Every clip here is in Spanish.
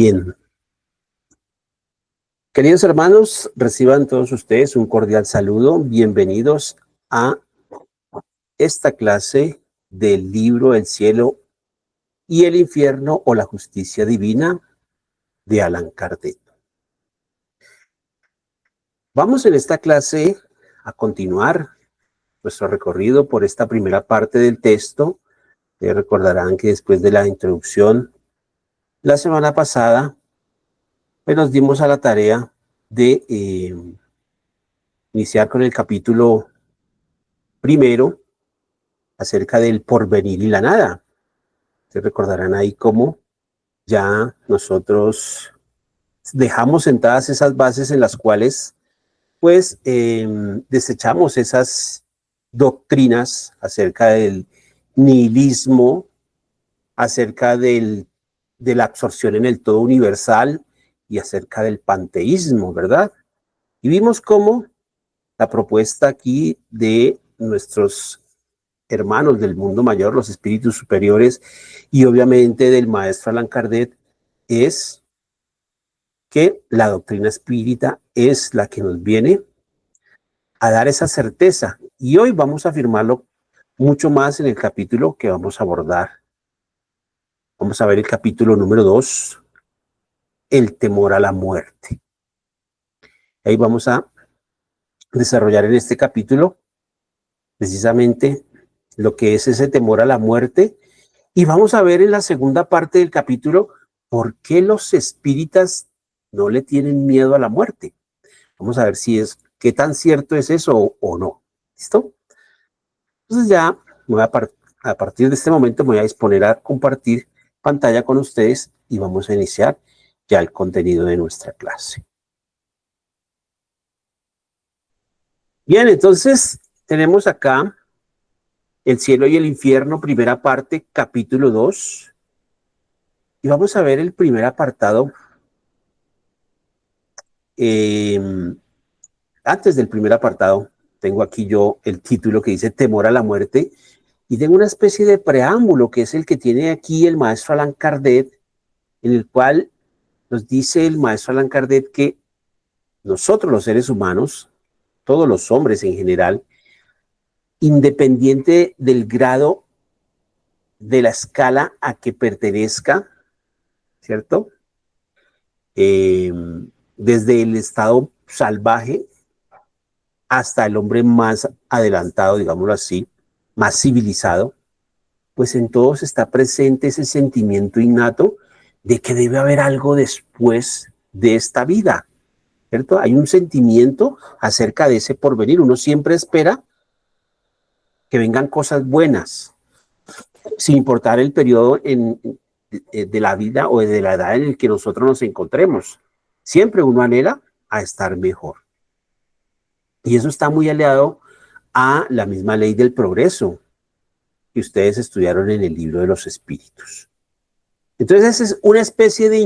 Bien. Queridos hermanos, reciban todos ustedes un cordial saludo. Bienvenidos a esta clase del libro El cielo y el infierno o la justicia divina de Allan Kardec. Vamos en esta clase a continuar nuestro recorrido por esta primera parte del texto. Recordarán que después de la introducción la semana pasada, pues nos dimos a la tarea de iniciar con el capítulo primero acerca del porvenir y la nada. Ustedes recordarán ahí cómo ya nosotros dejamos sentadas esas bases en las cuales pues desechamos esas doctrinas acerca del nihilismo, acerca de la absorción en el todo universal y acerca del panteísmo, ¿verdad? Y vimos cómo la propuesta aquí de nuestros hermanos del mundo mayor, los espíritus superiores, y obviamente del maestro Allan Kardec, es que la doctrina espírita es la que nos viene a dar esa certeza. Y hoy vamos a afirmarlo mucho más en el capítulo que vamos a abordar. Vamos a ver el capítulo número 2, el temor a la muerte. Ahí vamos a desarrollar en este capítulo precisamente lo que es ese temor a la muerte. Y vamos a ver en la segunda parte del capítulo por qué los espíritas no le tienen miedo a la muerte. Vamos a ver qué tan cierto es eso o no. ¿Listo? Entonces ya a partir de este momento me voy a disponer a compartir pantalla con ustedes y vamos a iniciar ya el contenido de nuestra clase. Bien, entonces tenemos acá el cielo y el infierno, primera parte, capítulo 2. Y vamos a ver el primer apartado. Antes del primer apartado, tengo aquí yo el título que dice Temor a la muerte. Y tengo una especie de preámbulo que es el que tiene aquí el maestro Allan Kardec, en el cual nos dice el maestro Allan Kardec que nosotros los seres humanos, todos los hombres en general, independiente del grado de la escala a que pertenezca, ¿cierto? Desde el estado salvaje hasta el hombre más adelantado, digámoslo así, más civilizado, pues en todos está presente ese sentimiento innato de que debe haber algo después de esta vida, ¿cierto? Hay un sentimiento acerca de ese porvenir. Uno siempre espera que vengan cosas buenas, sin importar el periodo de la vida o de la edad en el que nosotros nos encontremos. Siempre uno anhela a estar mejor. Y eso está muy aliado a la misma ley del progreso que ustedes estudiaron en el libro de los espíritus. Entonces, esa es una especie de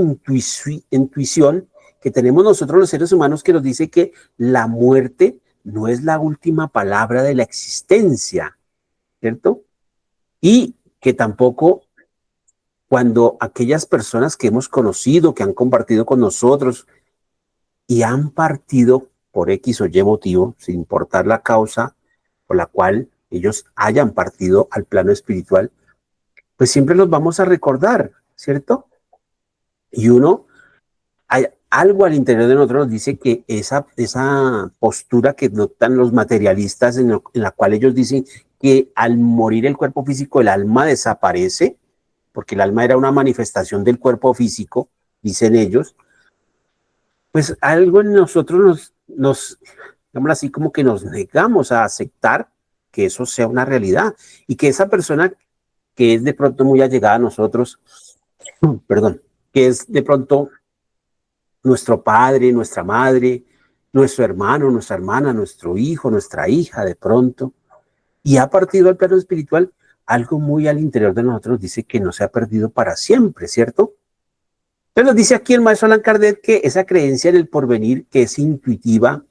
intuición que tenemos nosotros los seres humanos que nos dice que la muerte no es la última palabra de la existencia, ¿cierto? Y que tampoco cuando aquellas personas que hemos conocido, que han compartido con nosotros y han partido por X o Y motivo, sin importar la causa por la cual ellos hayan partido al plano espiritual, pues siempre los vamos a recordar, ¿cierto? Y hay algo al interior de nosotros nos dice que esa postura que notan los materialistas en la cual ellos dicen que al morir el cuerpo físico el alma desaparece, porque el alma era una manifestación del cuerpo físico, dicen ellos, pues algo en nosotros digamos así, como que nos negamos a aceptar que eso sea una realidad y que esa persona que es de pronto muy allegada a nosotros, perdón, que es de pronto nuestro padre, nuestra madre, nuestro hermano, nuestra hermana, nuestro hijo, nuestra hija, de pronto, y ha partido al plano espiritual, algo muy al interior de nosotros dice que no se ha perdido para siempre, ¿cierto? Entonces nos dice aquí el maestro Allan Kardec que esa creencia en el porvenir, que es intuitiva,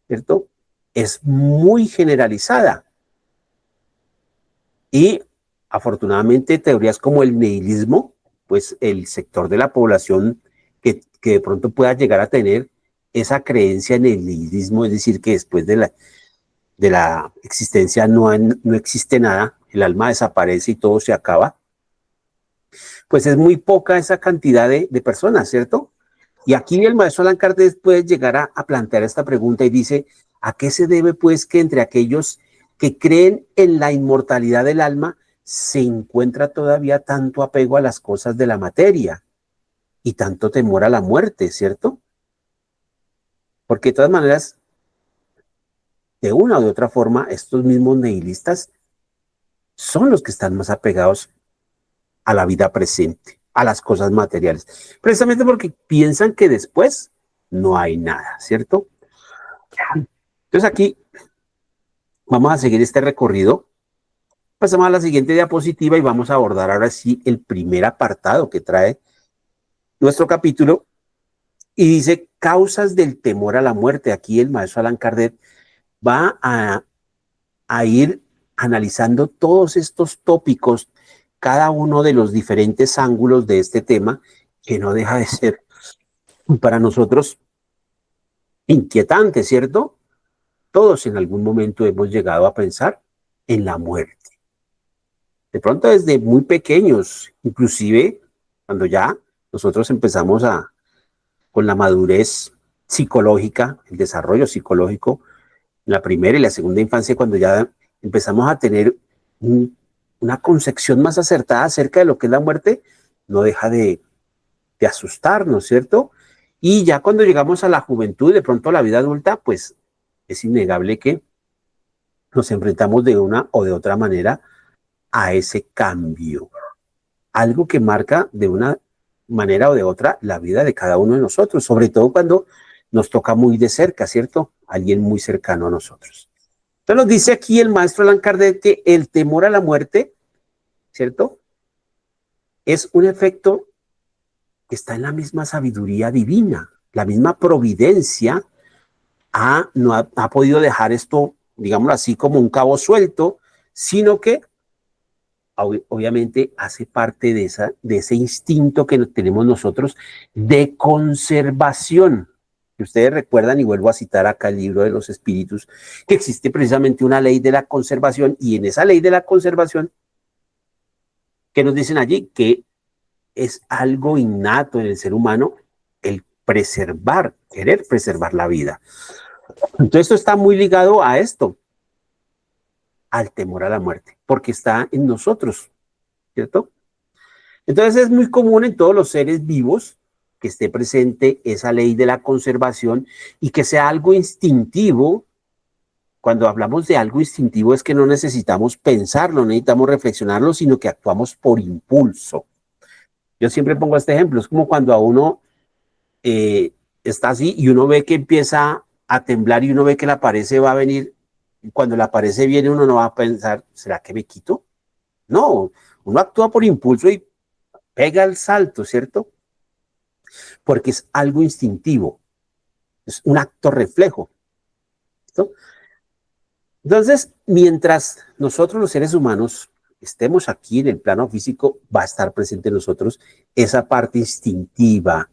¿cierto? Es muy generalizada. Y afortunadamente teorías como el nihilismo, pues el sector de la población que de pronto pueda llegar a tener esa creencia en el nihilismo, es decir, que después de la existencia no existe nada, el alma desaparece y todo se acaba, pues es muy poca esa cantidad de personas, ¿cierto? Y aquí el maestro Allan Kardec puede llegar a plantear esta pregunta y dice, ¿a qué se debe pues que entre aquellos que creen en la inmortalidad del alma se encuentra todavía tanto apego a las cosas de la materia y tanto temor a la muerte, ¿cierto? Porque de todas maneras, de una u otra forma, estos mismos nihilistas son los que están más apegados a la vida presente, a las cosas materiales, precisamente porque piensan que después no hay nada, ¿cierto? Entonces aquí vamos a seguir este recorrido. Pasamos a la siguiente diapositiva y vamos a abordar ahora sí el primer apartado que trae nuestro capítulo y dice causas del temor a la muerte. Aquí el maestro Allan Kardec va a ir analizando todos estos tópicos, cada uno de los diferentes ángulos de este tema, que no deja de ser para nosotros inquietante, ¿cierto? Todos en algún momento hemos llegado a pensar en la muerte. De pronto desde muy pequeños, inclusive cuando ya nosotros empezamos con la madurez psicológica, el desarrollo psicológico, la primera y la segunda infancia, cuando ya empezamos a tener una concepción más acertada acerca de lo que es la muerte, no deja de asustarnos, ¿cierto? Y ya cuando llegamos a la juventud, de pronto a la vida adulta, pues es innegable que nos enfrentamos de una o de otra manera a ese cambio. Algo que marca de una manera o de otra la vida de cada uno de nosotros, sobre todo cuando nos toca muy de cerca, ¿cierto? Alguien muy cercano a nosotros. Entonces nos dice aquí el maestro Allan Kardec que el temor a la muerte, ¿cierto? Es un efecto que está en la misma sabiduría divina, la misma providencia no ha podido dejar esto, digámoslo así, como un cabo suelto, sino que obviamente hace parte de ese instinto que tenemos nosotros de conservación. Que ustedes recuerdan, y vuelvo a citar acá el libro de los espíritus, que existe precisamente una ley de la conservación, y en esa ley de la conservación, que nos dicen allí que es algo innato en el ser humano el preservar, querer preservar la vida. Entonces esto está muy ligado a esto, al temor a la muerte, porque está en nosotros, ¿cierto? Entonces es muy común en todos los seres vivos que esté presente esa ley de la conservación y que sea algo instintivo. Cuando hablamos de algo instintivo es que no necesitamos pensarlo, no necesitamos reflexionarlo, sino que actuamos por impulso. Yo siempre pongo este ejemplo, es como cuando a uno está así y uno ve que empieza a temblar y uno ve que la pared se va a venir. Y cuando la pared se viene uno no va a pensar, ¿será que me quito? No, uno actúa por impulso y pega el salto, ¿cierto? Porque es algo instintivo, es un acto reflejo, ¿cierto? Entonces, mientras nosotros los seres humanos estemos aquí en el plano físico, va a estar presente en nosotros esa parte instintiva,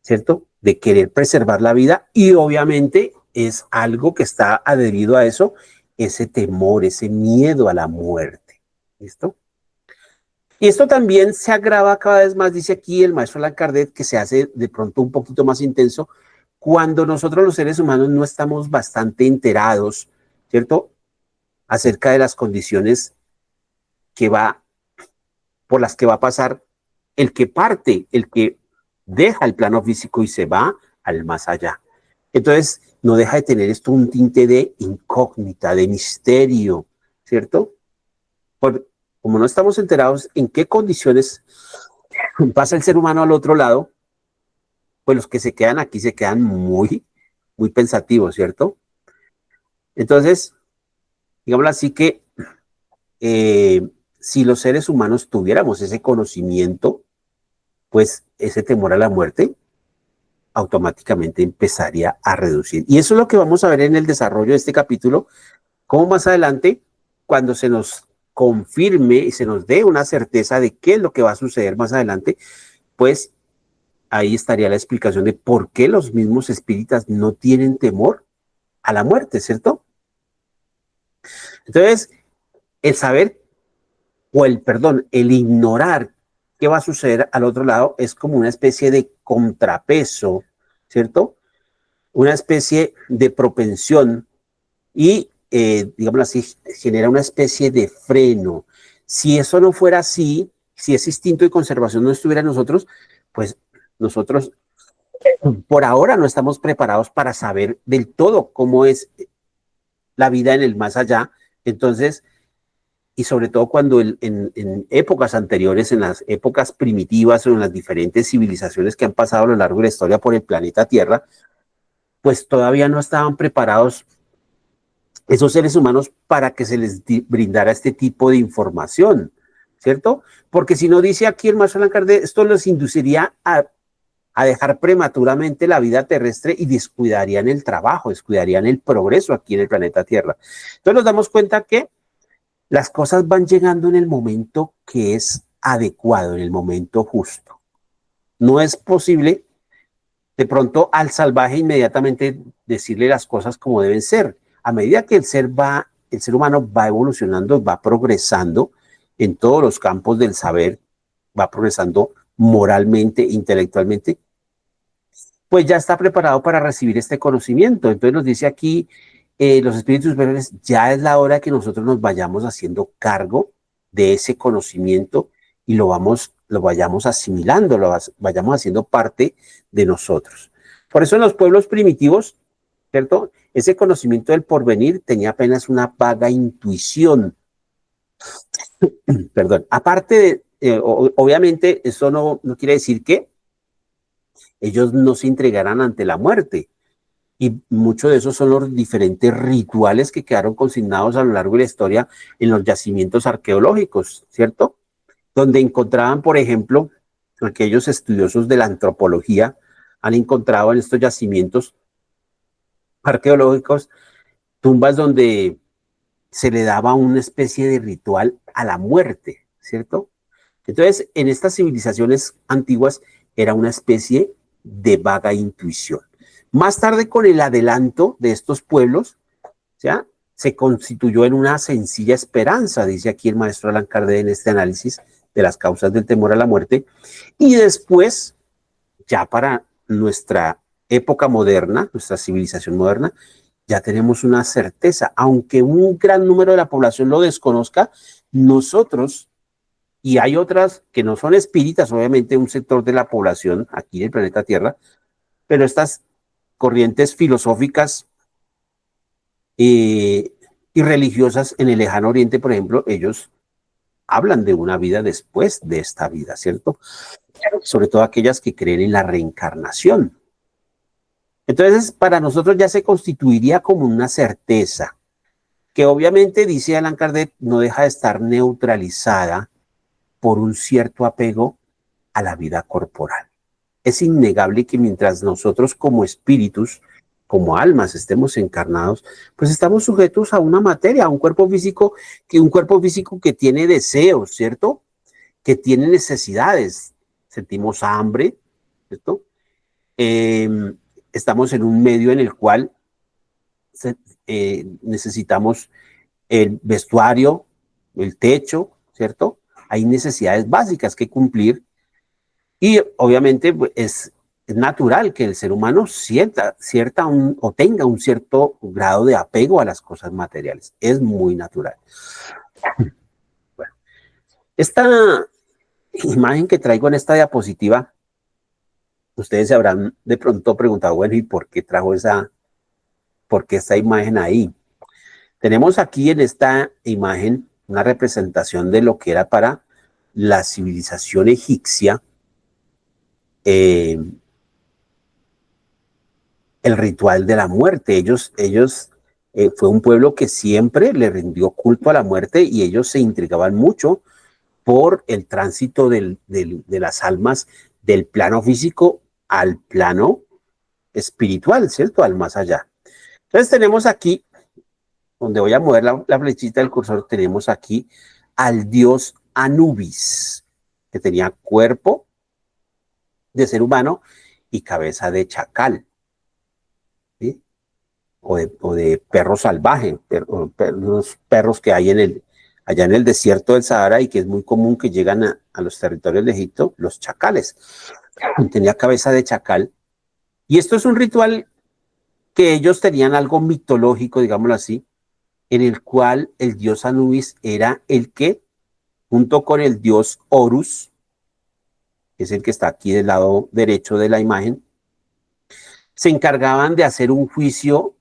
¿cierto? De querer preservar la vida y obviamente es algo que está adherido a eso, ese temor, ese miedo a la muerte, ¿listo? Y esto también se agrava cada vez más, dice aquí el maestro Allan Kardec, que se hace de pronto un poquito más intenso cuando nosotros los seres humanos no estamos bastante enterados, ¿cierto? Acerca de las condiciones por las que va a pasar el que parte, el que deja el plano físico y se va al más allá. Entonces, no deja de tener esto un tinte de incógnita, de misterio, ¿cierto? Como no estamos enterados en qué condiciones pasa el ser humano al otro lado, pues los que se quedan aquí se quedan muy, muy pensativos, ¿cierto? Entonces, digámoslo así que si los seres humanos tuviéramos ese conocimiento, pues ese temor a la muerte automáticamente empezaría a reducir. Y eso es lo que vamos a ver en el desarrollo de este capítulo, cómo más adelante, cuando se nos confirme y se nos dé una certeza de qué es lo que va a suceder más adelante, pues ahí estaría la explicación de por qué los mismos espíritas no tienen temor a la muerte, ¿cierto? Entonces, el saber el ignorar qué va a suceder al otro lado es como una especie de contrapeso, ¿cierto? Una especie de propensión y, digámoslo así, genera una especie de freno. Si eso no fuera así, si ese instinto de conservación no estuviera en nosotros, pues nosotros por ahora no estamos preparados para saber del todo cómo es la vida en el más allá. Entonces, y sobre todo cuando en épocas anteriores, en las épocas primitivas o en las diferentes civilizaciones que han pasado a lo largo de la historia por el planeta Tierra, pues todavía no estaban preparados esos seres humanos para que se les brindara este tipo de información, ¿cierto? Porque si no, dice aquí el maestro Allan Kardec, esto los induciría a dejar prematuramente la vida terrestre y descuidarían el trabajo, descuidarían el progreso aquí en el planeta Tierra. Entonces nos damos cuenta que las cosas van llegando en el momento que es adecuado, en el momento justo. No es posible de pronto al salvaje inmediatamente decirle las cosas como deben ser. A medida que el ser humano va evolucionando, va progresando en todos los campos del saber, va progresando moralmente, intelectualmente, pues ya está preparado para recibir este conocimiento. Entonces nos dice aquí los espíritus superiores, ya es la hora que nosotros nos vayamos haciendo cargo de ese conocimiento y lo vayamos asimilando, vayamos haciendo parte de nosotros. Por eso en los pueblos primitivos, ¿cierto? Ese conocimiento del porvenir tenía apenas una vaga intuición. Perdón. Aparte de, obviamente, eso no quiere decir que ellos no se entregaran ante la muerte. Y muchos de esos son los diferentes rituales que quedaron consignados a lo largo de la historia en los yacimientos arqueológicos, ¿cierto? Donde encontraban, por ejemplo, aquellos estudiosos de la antropología han encontrado en estos yacimientos arqueológicos tumbas donde se le daba una especie de ritual a la muerte, ¿cierto? Entonces, en estas civilizaciones antiguas era una especie de vaga intuición. Más tarde, con el adelanto de estos pueblos, ¿ya? Se constituyó en una sencilla esperanza, dice aquí el maestro Allan Kardec en este análisis de las causas del temor a la muerte, y después, ya para nuestra época moderna, nuestra civilización moderna, ya tenemos una certeza, aunque un gran número de la población lo desconozca, nosotros, y hay otras que no son espíritas, obviamente un sector de la población aquí en el planeta Tierra, pero estas corrientes filosóficas y religiosas en el lejano oriente, por ejemplo, ellos hablan de una vida después de esta vida, ¿cierto? Sobre todo aquellas que creen en la reencarnación. Entonces, para nosotros ya se constituiría como una certeza, que obviamente, dice Allan Kardec, no deja de estar neutralizada por un cierto apego a la vida corporal. Es innegable que mientras nosotros como espíritus, como almas, estemos encarnados, pues estamos sujetos a una materia, a un cuerpo físico que tiene deseos, ¿cierto? Que tiene necesidades. Sentimos hambre, ¿cierto? Estamos en un medio en el cual necesitamos el vestuario, el techo, ¿cierto? Hay necesidades básicas que cumplir y obviamente pues, es natural que el ser humano o tenga un cierto grado de apego a las cosas materiales. Es muy natural. Bueno, esta imagen que traigo en esta diapositiva, ustedes se habrán de pronto preguntado, bueno, ¿y por qué por qué esta imagen ahí? Tenemos aquí en esta imagen una representación de lo que era para la civilización egipcia el ritual de la muerte. Ellos fue un pueblo que siempre le rindió culto a la muerte y ellos se intrigaban mucho por el tránsito de las almas del plano físico al plano espiritual, ¿cierto? Al más allá. Entonces tenemos aquí, donde voy a mover la flechita del cursor, tenemos aquí al dios Anubis, que tenía cuerpo, de ser humano y cabeza de chacal, ¿sí? O de perro salvaje, unos perros que hay allá en el desierto del Sahara y que es muy común que llegan a los territorios de Egipto, los chacales. Tenía cabeza de chacal. Y esto es un ritual que ellos tenían algo mitológico, digámoslo así, en el cual el dios Anubis era el que, junto con el dios Horus, que es el que está aquí del lado derecho de la imagen, se encargaban de hacer un juicio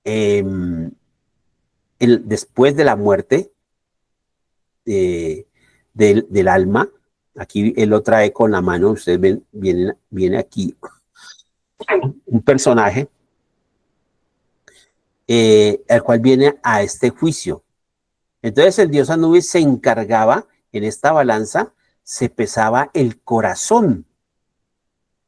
eh, después de la muerte del alma. Aquí él lo trae con la mano, ustedes ven, viene aquí un personaje, el cual viene a este juicio. Entonces el dios Anubis se encargaba, en esta balanza se pesaba el corazón.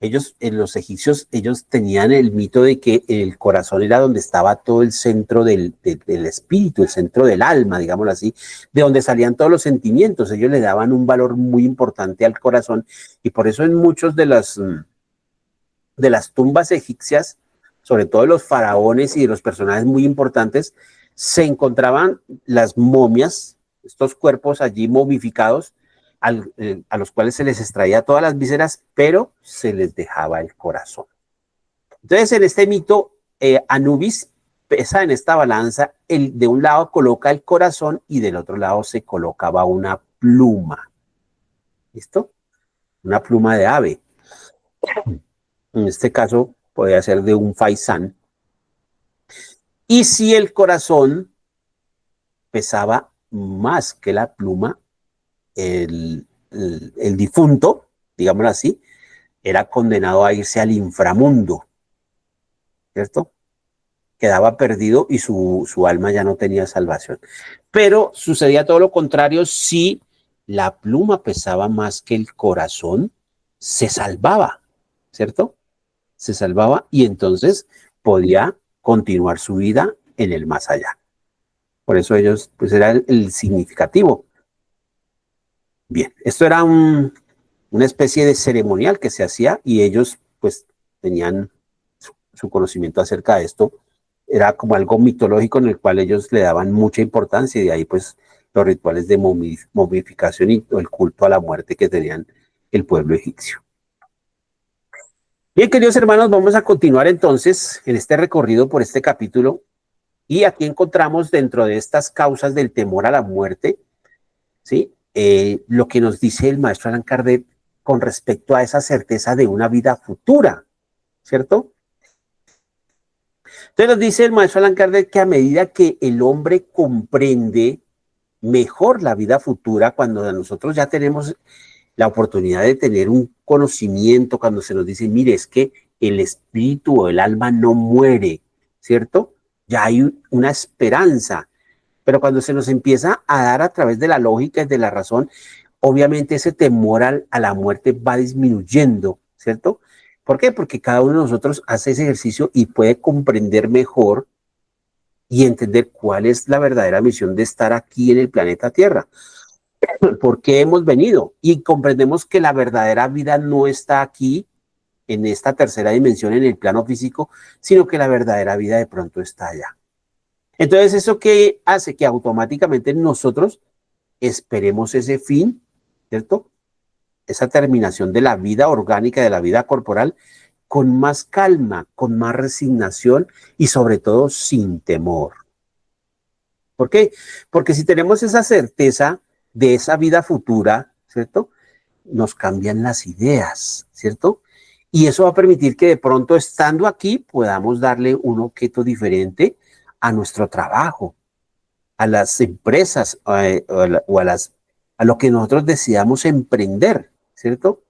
Ellos, los egipcios, ellos tenían el mito de que el corazón era donde estaba todo el centro del espíritu, el centro del alma, digámoslo así, de donde salían todos los sentimientos. Ellos le daban un valor muy importante al corazón y por eso en muchos de las tumbas egipcias, sobre todo de los faraones y de los personajes muy importantes, se encontraban las momias, estos cuerpos allí momificados, a los cuales se les extraía todas las vísceras, pero se les dejaba el corazón. Entonces, en este mito, Anubis pesa en esta balanza, de un lado coloca el corazón y del otro lado se colocaba una pluma. ¿Listo? Una pluma de ave. En este caso, podría ser de un faisán. Y si el corazón pesaba más que la pluma, el difunto, digámoslo así, era condenado a irse al inframundo, ¿cierto? Quedaba perdido y su alma ya no tenía salvación. Pero sucedía todo lo contrario: si la pluma pesaba más que el corazón, se salvaba, ¿cierto? Se salvaba y entonces podía continuar su vida en el más allá. Por eso ellos, pues era el significativo. Bien, esto era una especie de ceremonial que se hacía y ellos pues tenían su conocimiento acerca de esto. Era como algo mitológico en el cual ellos le daban mucha importancia y de ahí pues los rituales de momificación y el culto a la muerte que tenían el pueblo egipcio. Bien, queridos hermanos, vamos a continuar entonces en este recorrido por este capítulo y aquí encontramos dentro de estas causas del temor a la muerte, ¿sí? Lo que nos dice el maestro Allan Kardec con respecto a esa certeza de una vida futura, ¿cierto? Entonces nos dice el maestro Allan Kardec que a medida que el hombre comprende mejor la vida futura, cuando nosotros ya tenemos la oportunidad de tener un conocimiento, cuando se nos dice, mire, es que el espíritu o el alma no muere, ¿cierto? Ya hay una esperanza. Pero cuando se nos empieza a dar a través de la lógica y de la razón, obviamente ese temor a la muerte va disminuyendo, ¿cierto? ¿Por qué? Porque cada uno de nosotros hace ese ejercicio y puede comprender mejor y entender cuál es la verdadera misión de estar aquí en el planeta Tierra. ¿Por qué hemos venido? Y comprendemos que la verdadera vida no está aquí, en esta tercera dimensión, en el plano físico, sino que la verdadera vida de pronto está allá. Entonces, ¿eso qué hace? Que automáticamente nosotros esperemos ese fin, ¿cierto? Esa terminación de la vida orgánica, de la vida corporal, con más calma, con más resignación y sobre todo sin temor. ¿Por qué? Porque si tenemos esa certeza de esa vida futura, ¿cierto? Nos cambian las ideas, ¿cierto? Y eso va a permitir que de pronto, estando aquí, podamos darle un objeto diferente a nuestro trabajo, a las empresas a lo que nosotros decidamos emprender, ¿cierto?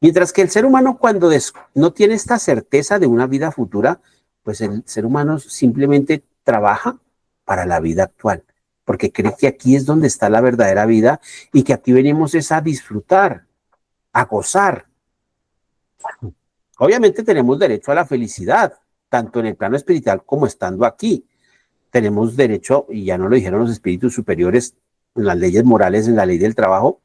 Mientras que el ser humano, cuando no tiene esta certeza de una vida futura, pues el ser humano simplemente trabaja para la vida actual, porque cree que aquí es donde está la verdadera vida y que aquí venimos es a disfrutar, a gozar. Obviamente tenemos derecho a la felicidad, tanto en el plano espiritual como estando aquí. Tenemos derecho, y ya no lo dijeron los espíritus superiores, en las leyes morales, en la ley del trabajo,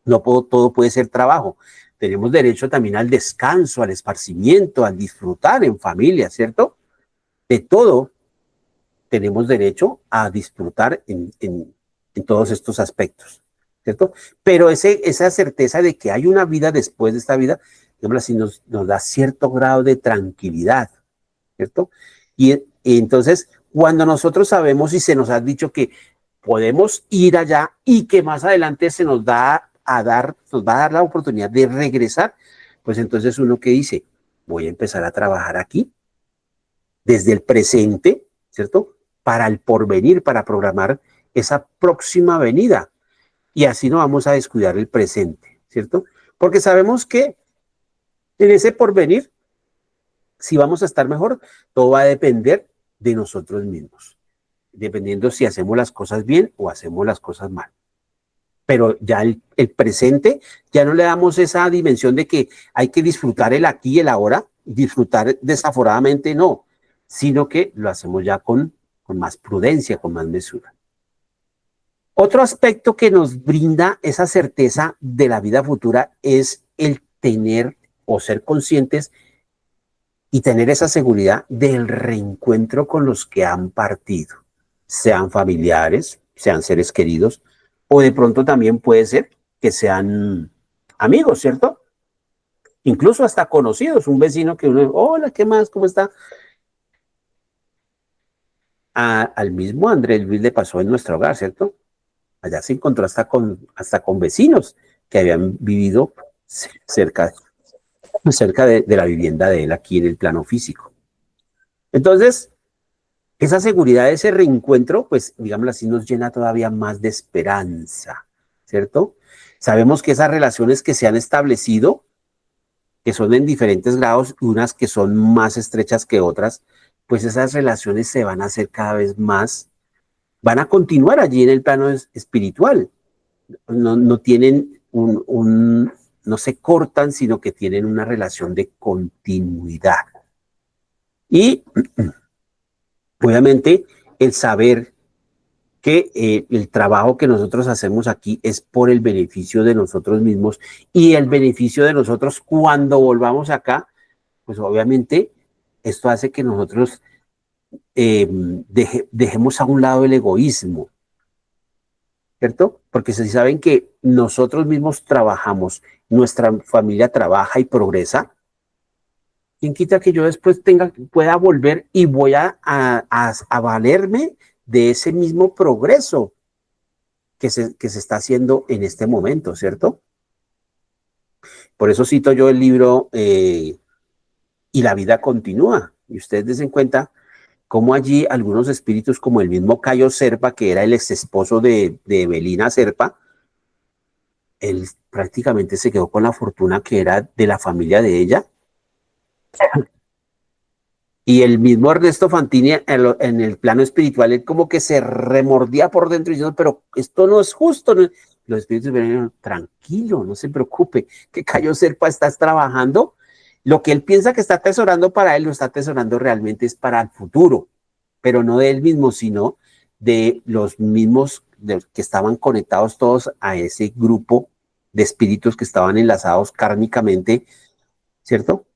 no todo puede ser trabajo, tenemos derecho también al descanso, al esparcimiento, al disfrutar en familia, ¿cierto? De todo tenemos derecho a disfrutar en todos estos aspectos, ¿cierto? Pero esa certeza de que hay una vida después de esta vida, digamos así, nos da cierto grado de tranquilidad, ¿cierto? Y entonces, cuando nosotros sabemos y se nos ha dicho que podemos ir allá y que más adelante nos va a dar la oportunidad de regresar, pues entonces uno que dice, voy a empezar a trabajar aquí desde el presente, ¿cierto? Para el porvenir, para programar esa próxima venida. Y así no vamos a descuidar el presente, ¿cierto? Porque sabemos que en ese porvenir, si vamos a estar mejor, todo va a depender de nosotros mismos, dependiendo si hacemos las cosas bien o hacemos las cosas mal. Pero ya el presente, ya no le damos esa dimensión de que hay que disfrutar el aquí y el ahora, disfrutar desaforadamente, no, sino que lo hacemos ya con más prudencia, con más mesura. Otro aspecto que nos brinda esa certeza de la vida futura es el tener o ser conscientes y tener esa seguridad del reencuentro con los que han partido, sean familiares, sean seres queridos, o de pronto también puede ser que sean amigos, ¿cierto? Incluso hasta conocidos, un vecino que uno, hola, ¿qué más? ¿Cómo está? Al mismo Andrés Luis le pasó en nuestro hogar, ¿cierto? Allá se encontró hasta con vecinos que habían vivido cerca, cerca de la vivienda de él aquí en el plano físico. Entonces, esa seguridad, ese reencuentro, pues, digámoslo así, nos llena todavía más de esperanza, ¿cierto? Sabemos que esas relaciones que se han establecido, que son en diferentes grados, unas que son más estrechas que otras, pues esas relaciones se van a hacer cada vez más, van a continuar allí en el plano espiritual. No tienen no se cortan, sino que tienen una relación de continuidad. Y obviamente el saber que el trabajo que nosotros hacemos aquí es por el beneficio de nosotros mismos y el beneficio de nosotros cuando volvamos acá, pues obviamente esto hace que nosotros dejemos a un lado el egoísmo, ¿cierto? Porque si saben que nosotros mismos trabajamos, nuestra familia trabaja y progresa, ¿quién quita que yo después pueda volver y voy a valerme de ese mismo progreso que se está haciendo en este momento, ¿cierto? Por eso cito yo el libro Y la vida continúa. Y ustedes den cuenta cómo allí algunos espíritus, como el mismo Cayo Serpa, que era el ex esposo de Evelina Serpa, él prácticamente se quedó con la fortuna que era de la familia de ella. Y el mismo Ernesto Fantini en el plano espiritual, él como que se remordía por dentro diciendo, pero esto no es justo. ¿No? Los espíritus venían, tranquilo, no se preocupe, que Cayo Serpa estás trabajando. Lo que él piensa que está atesorando para él, lo está atesorando realmente es para el futuro, pero no de él mismo, sino de los mismos que estaban conectados todos a ese grupo de espíritus que estaban enlazados kármicamente, ¿cierto?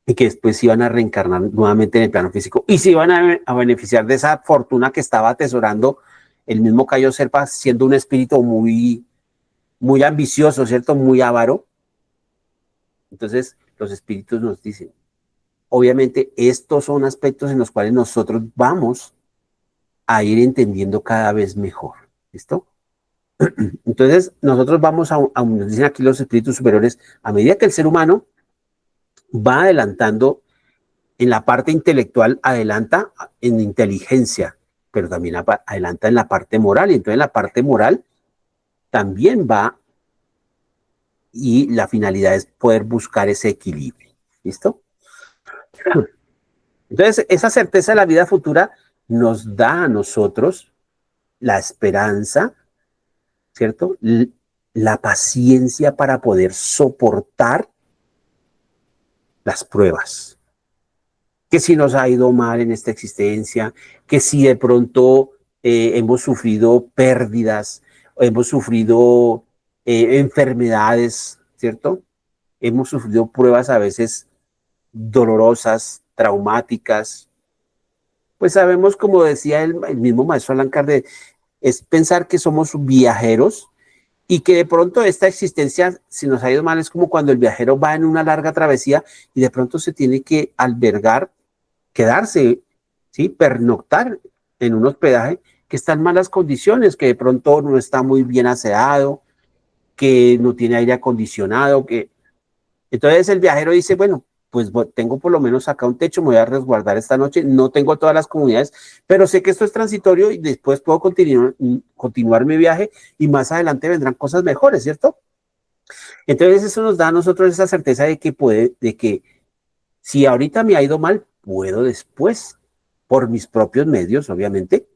Y que después iban a reencarnar nuevamente en el plano físico y se iban a beneficiar de esa fortuna que estaba atesorando el mismo Cayo Serpa, siendo un espíritu muy ambicioso, ¿cierto? Muy avaro. Entonces, los espíritus nos dicen, obviamente, estos son aspectos en los cuales nosotros vamos a ir entendiendo cada vez mejor. ¿Listo? Entonces, nosotros vamos nos dicen aquí los espíritus superiores, a medida que el ser humano va adelantando en la parte intelectual, adelanta en inteligencia, pero también adelanta en la parte moral. Y entonces en la parte moral también va y la finalidad es poder buscar ese equilibrio. ¿Listo? Entonces, esa certeza de la vida futura nos da a nosotros la esperanza, ¿cierto? La paciencia para poder soportar las pruebas. Que si nos ha ido mal en esta existencia, que si de pronto hemos sufrido pérdidas, hemos sufrido enfermedades, ¿cierto? hemos sufrido pruebas a veces dolorosas, traumáticas, pues sabemos, como decía el mismo maestro Allan Kardec, es pensar que somos viajeros y que de pronto esta existencia, si nos ha ido mal, es como cuando el viajero va en una larga travesía y de pronto se tiene que albergar, quedarse, ¿sí? Pernoctar en un hospedaje que está en malas condiciones, que de pronto no está muy bien aseado, que no tiene aire acondicionado, que entonces el viajero dice, bueno, pues tengo por lo menos acá un techo, me voy a resguardar esta noche, no tengo todas las comunidades, pero sé que esto es transitorio y después puedo continuar mi viaje y más adelante vendrán cosas mejores, ¿cierto? Entonces eso nos da a nosotros esa certeza de que si ahorita me ha ido mal, puedo después, por mis propios medios, obviamente,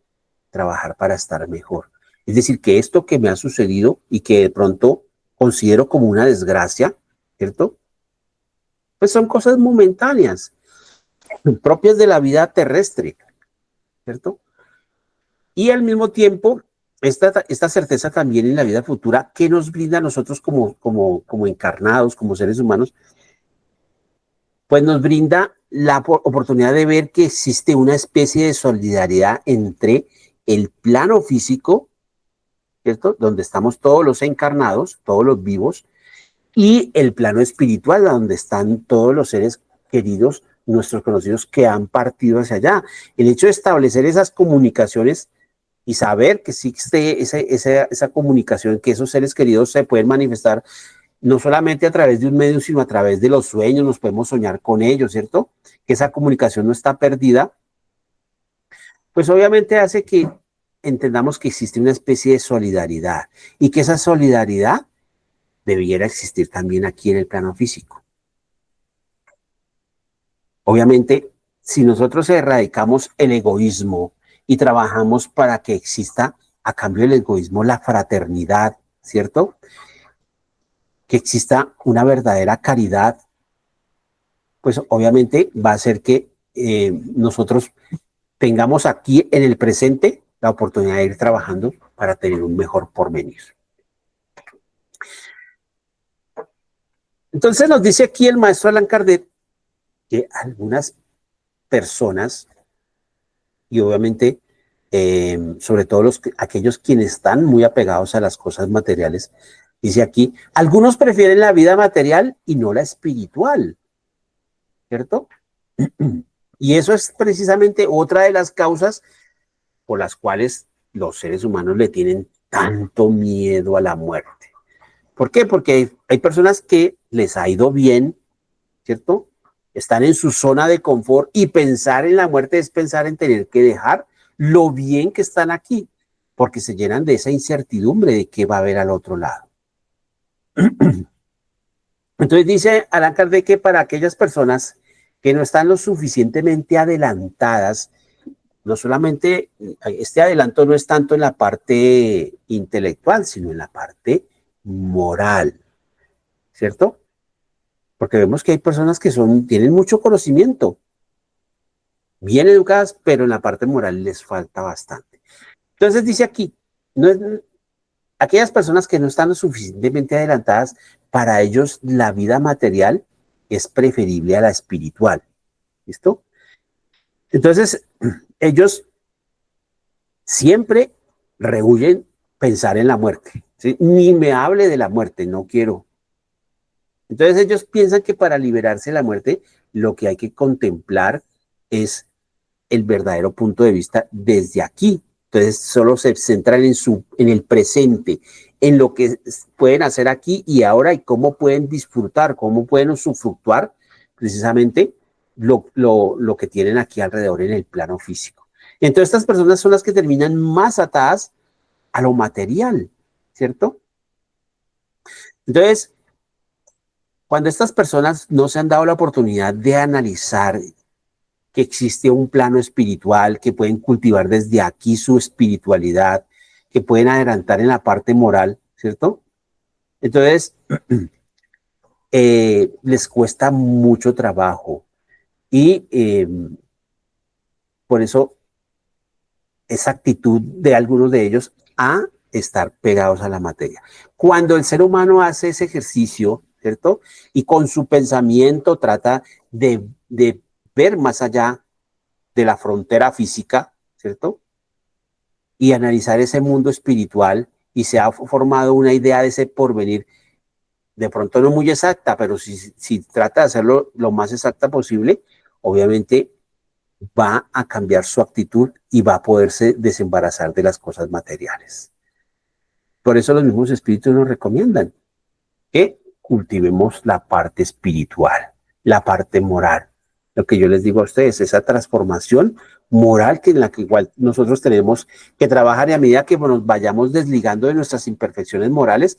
trabajar para estar mejor. Es decir, que esto que me ha sucedido y que de pronto considero como una desgracia, ¿cierto? Pues son cosas momentáneas, propias de la vida terrestre, ¿cierto? Y al mismo tiempo, esta certeza también en la vida futura que nos brinda a nosotros como encarnados, como seres humanos, pues nos brinda la oportunidad de ver que existe una especie de solidaridad entre el plano físico, ¿cierto? Donde estamos todos los encarnados, todos los vivos, y el plano espiritual, donde están todos los seres queridos, nuestros conocidos que han partido hacia allá. El hecho de establecer esas comunicaciones y saber que existe esa comunicación, que esos seres queridos se pueden manifestar no solamente a través de un medio, sino a través de los sueños, nos podemos soñar con ellos, ¿cierto? Que esa comunicación no está perdida, pues obviamente hace que entendamos que existe una especie de solidaridad y que esa solidaridad debiera existir también aquí en el plano físico. Obviamente, si nosotros erradicamos el egoísmo y trabajamos para que exista a cambio del egoísmo la fraternidad, ¿cierto? Que exista una verdadera caridad, pues obviamente va a hacer que nosotros tengamos aquí en el presente la oportunidad de ir trabajando para tener un mejor porvenir. Entonces nos dice aquí el maestro Allan Kardec que algunas personas, y obviamente sobre todo aquellos quienes están muy apegados a las cosas materiales, dice aquí, algunos prefieren la vida material y no la espiritual, ¿cierto? Y eso es precisamente otra de las causas por las cuales los seres humanos le tienen tanto miedo a la muerte. ¿Por qué? Porque hay personas que les ha ido bien, ¿cierto? Están en su zona de confort y pensar en la muerte es pensar en tener que dejar lo bien que están aquí, porque se llenan de esa incertidumbre de qué va a haber al otro lado. Entonces dice Allan Kardec que para aquellas personas que no están lo suficientemente adelantadas, no solamente este adelanto no es tanto en la parte intelectual, sino en la parte moral, ¿cierto? Porque vemos que hay personas que tienen mucho conocimiento, bien educadas, pero en la parte moral les falta bastante. Entonces dice aquí, no es, aquellas personas que no están lo suficientemente adelantadas, para ellos la vida material es preferible a la espiritual. ¿Listo? Entonces, ellos siempre rehuyen pensar en la muerte. ¿Sí? Ni me hable de la muerte, no quiero. Entonces ellos piensan que para liberarse de la muerte, lo que hay que contemplar es el verdadero punto de vista desde aquí. Entonces solo se centran en el presente, en lo que pueden hacer aquí y ahora y cómo pueden disfrutar, cómo pueden usufructuar precisamente lo que tienen aquí alrededor en el plano físico. Entonces estas personas son las que terminan más atadas a lo material, ¿cierto? Entonces, cuando estas personas no se han dado la oportunidad de analizar que existe un plano espiritual, que pueden cultivar desde aquí su espiritualidad, que pueden adelantar en la parte moral, ¿cierto? Entonces, les cuesta mucho trabajo y por eso esa actitud de algunos de ellos a estar pegados a la materia. Cuando el ser humano hace ese ejercicio ¿cierto? Y con su pensamiento trata de ver más allá de la frontera física, ¿cierto? Y analizar ese mundo espiritual y se ha formado una idea de ese porvenir, de pronto no muy exacta, pero si trata de hacerlo lo más exacta posible, obviamente va a cambiar su actitud y va a poderse desembarazar de las cosas materiales. Por eso los mismos espíritus nos recomiendan que cultivemos la parte espiritual, la parte moral. Lo que yo les digo a ustedes, esa transformación moral que en la que igual nosotros tenemos que trabajar, y a medida que nos vayamos desligando de nuestras imperfecciones morales,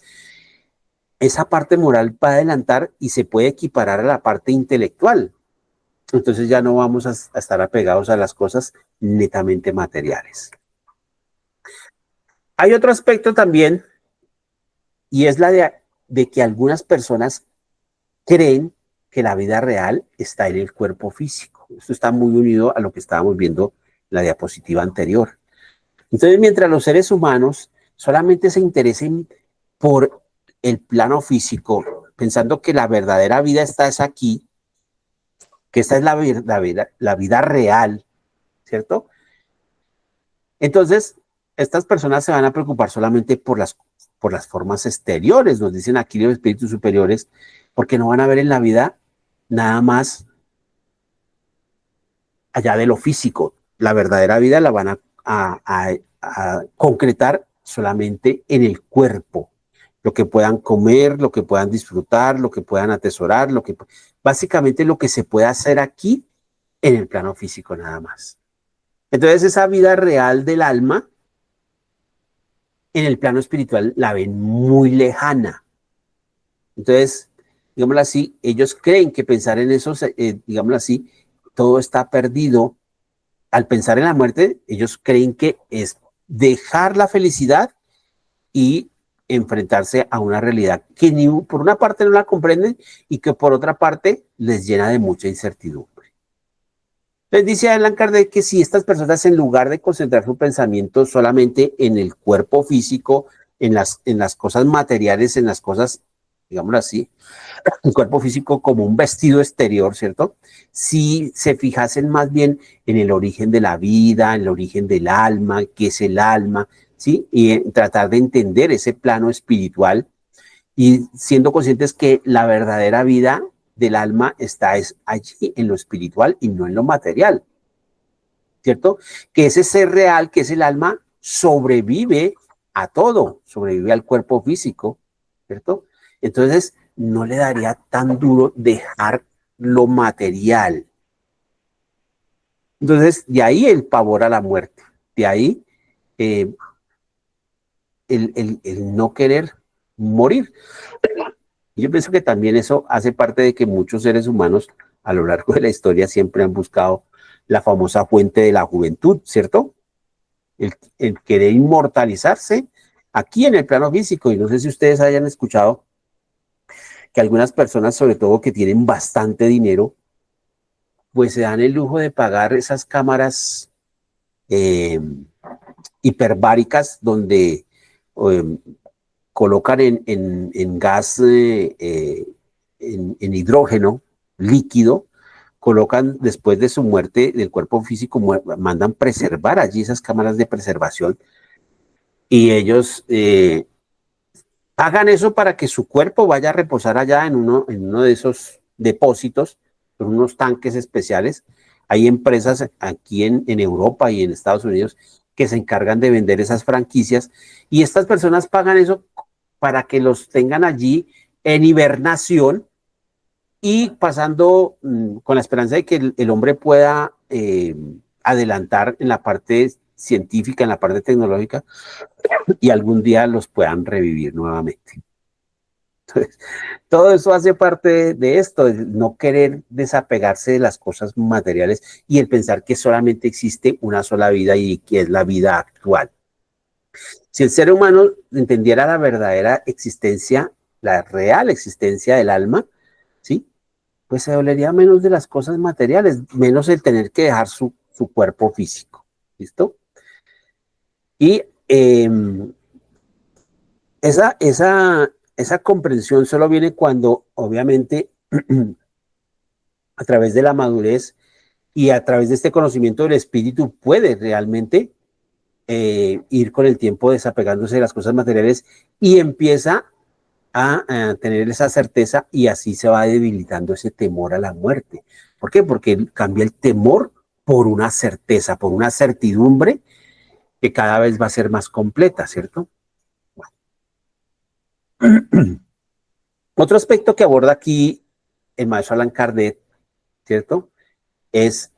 esa parte moral va a adelantar y se puede equiparar a la parte intelectual. Entonces ya no vamos a estar apegados a las cosas netamente materiales. Hay otro aspecto también, y es la de que algunas personas creen que la vida real está en el cuerpo físico. Esto está muy unido a lo que estábamos viendo en la diapositiva anterior. Entonces, mientras los seres humanos solamente se interesen por el plano físico, pensando que la verdadera vida está aquí, que esta es la vida real, ¿cierto? Entonces, estas personas se van a preocupar solamente por las formas exteriores, nos dicen aquí los espíritus superiores, porque no van a ver en la vida nada más allá de lo físico. La verdadera vida la van a concretar solamente en el cuerpo. Lo que puedan comer, lo que puedan disfrutar, lo que puedan atesorar, básicamente lo que se puede hacer aquí en el plano físico nada más. Entonces esa vida real del alma en el plano espiritual la ven muy lejana. Entonces, digámoslo así, ellos creen que pensar en eso, digámoslo así, todo está perdido. Al pensar en la muerte, ellos creen que es dejar la felicidad y enfrentarse a una realidad que ni por una parte no la comprenden y que por otra parte les llena de mucha incertidumbre. Les dice Allan Kardec que si estas personas, en lugar de concentrar su pensamiento solamente en el cuerpo físico, en las cosas materiales, en las cosas, digámoslo así, el cuerpo físico como un vestido exterior, ¿cierto? Si se fijasen más bien en el origen de la vida, en el origen del alma, qué es el alma, ¿sí? Y tratar de entender ese plano espiritual y siendo conscientes que la verdadera vida del alma está allí en lo espiritual y no en lo material, ¿cierto? Que ese ser real, que es el alma, sobrevive a todo, sobrevive al cuerpo físico, ¿cierto? Entonces, no le daría tan duro dejar lo material. Entonces, de ahí el pavor a la muerte, de ahí eh, el no querer morir. Yo pienso que también eso hace parte de que muchos seres humanos a lo largo de la historia siempre han buscado la famosa fuente de la juventud, ¿cierto? El querer inmortalizarse aquí en el plano físico. Y no sé si ustedes hayan escuchado que algunas personas, sobre todo que tienen bastante dinero, pues se dan el lujo de pagar esas cámaras eh, hiperbáricas donde eh, colocan en gas, en hidrógeno líquido, colocan después de su muerte del cuerpo físico, mandan preservar allí esas cámaras de preservación y ellos hagan eso para que su cuerpo vaya a reposar allá en uno de esos depósitos, en unos tanques especiales. Hay empresas aquí en Europa y en Estados Unidos que se encargan de vender esas franquicias y estas personas pagan eso para que los tengan allí en hibernación y pasando con la esperanza de que el hombre pueda adelantar en la parte científica, en la parte tecnológica y algún día los puedan revivir nuevamente. Entonces, todo eso hace parte de esto, de no querer desapegarse de las cosas materiales y el pensar que solamente existe una sola vida y que es la vida actual. Si el ser humano entendiera la verdadera existencia, la real existencia del alma, ¿sí? Pues se dolería menos de las cosas materiales, menos el tener que dejar su cuerpo físico. ¿Listo? Y esa esa comprensión solo viene cuando, obviamente, a través de la madurez y a través de este conocimiento del espíritu puede realmente ir con el tiempo desapegándose de las cosas materiales y empieza a tener esa certeza y así se va debilitando ese temor a la muerte. ¿Por qué? Porque cambia el temor por una certeza, por una certidumbre que cada vez va a ser más completa, ¿cierto? Bueno. Otro aspecto que aborda aquí el maestro Allan Kardec, ¿cierto? Es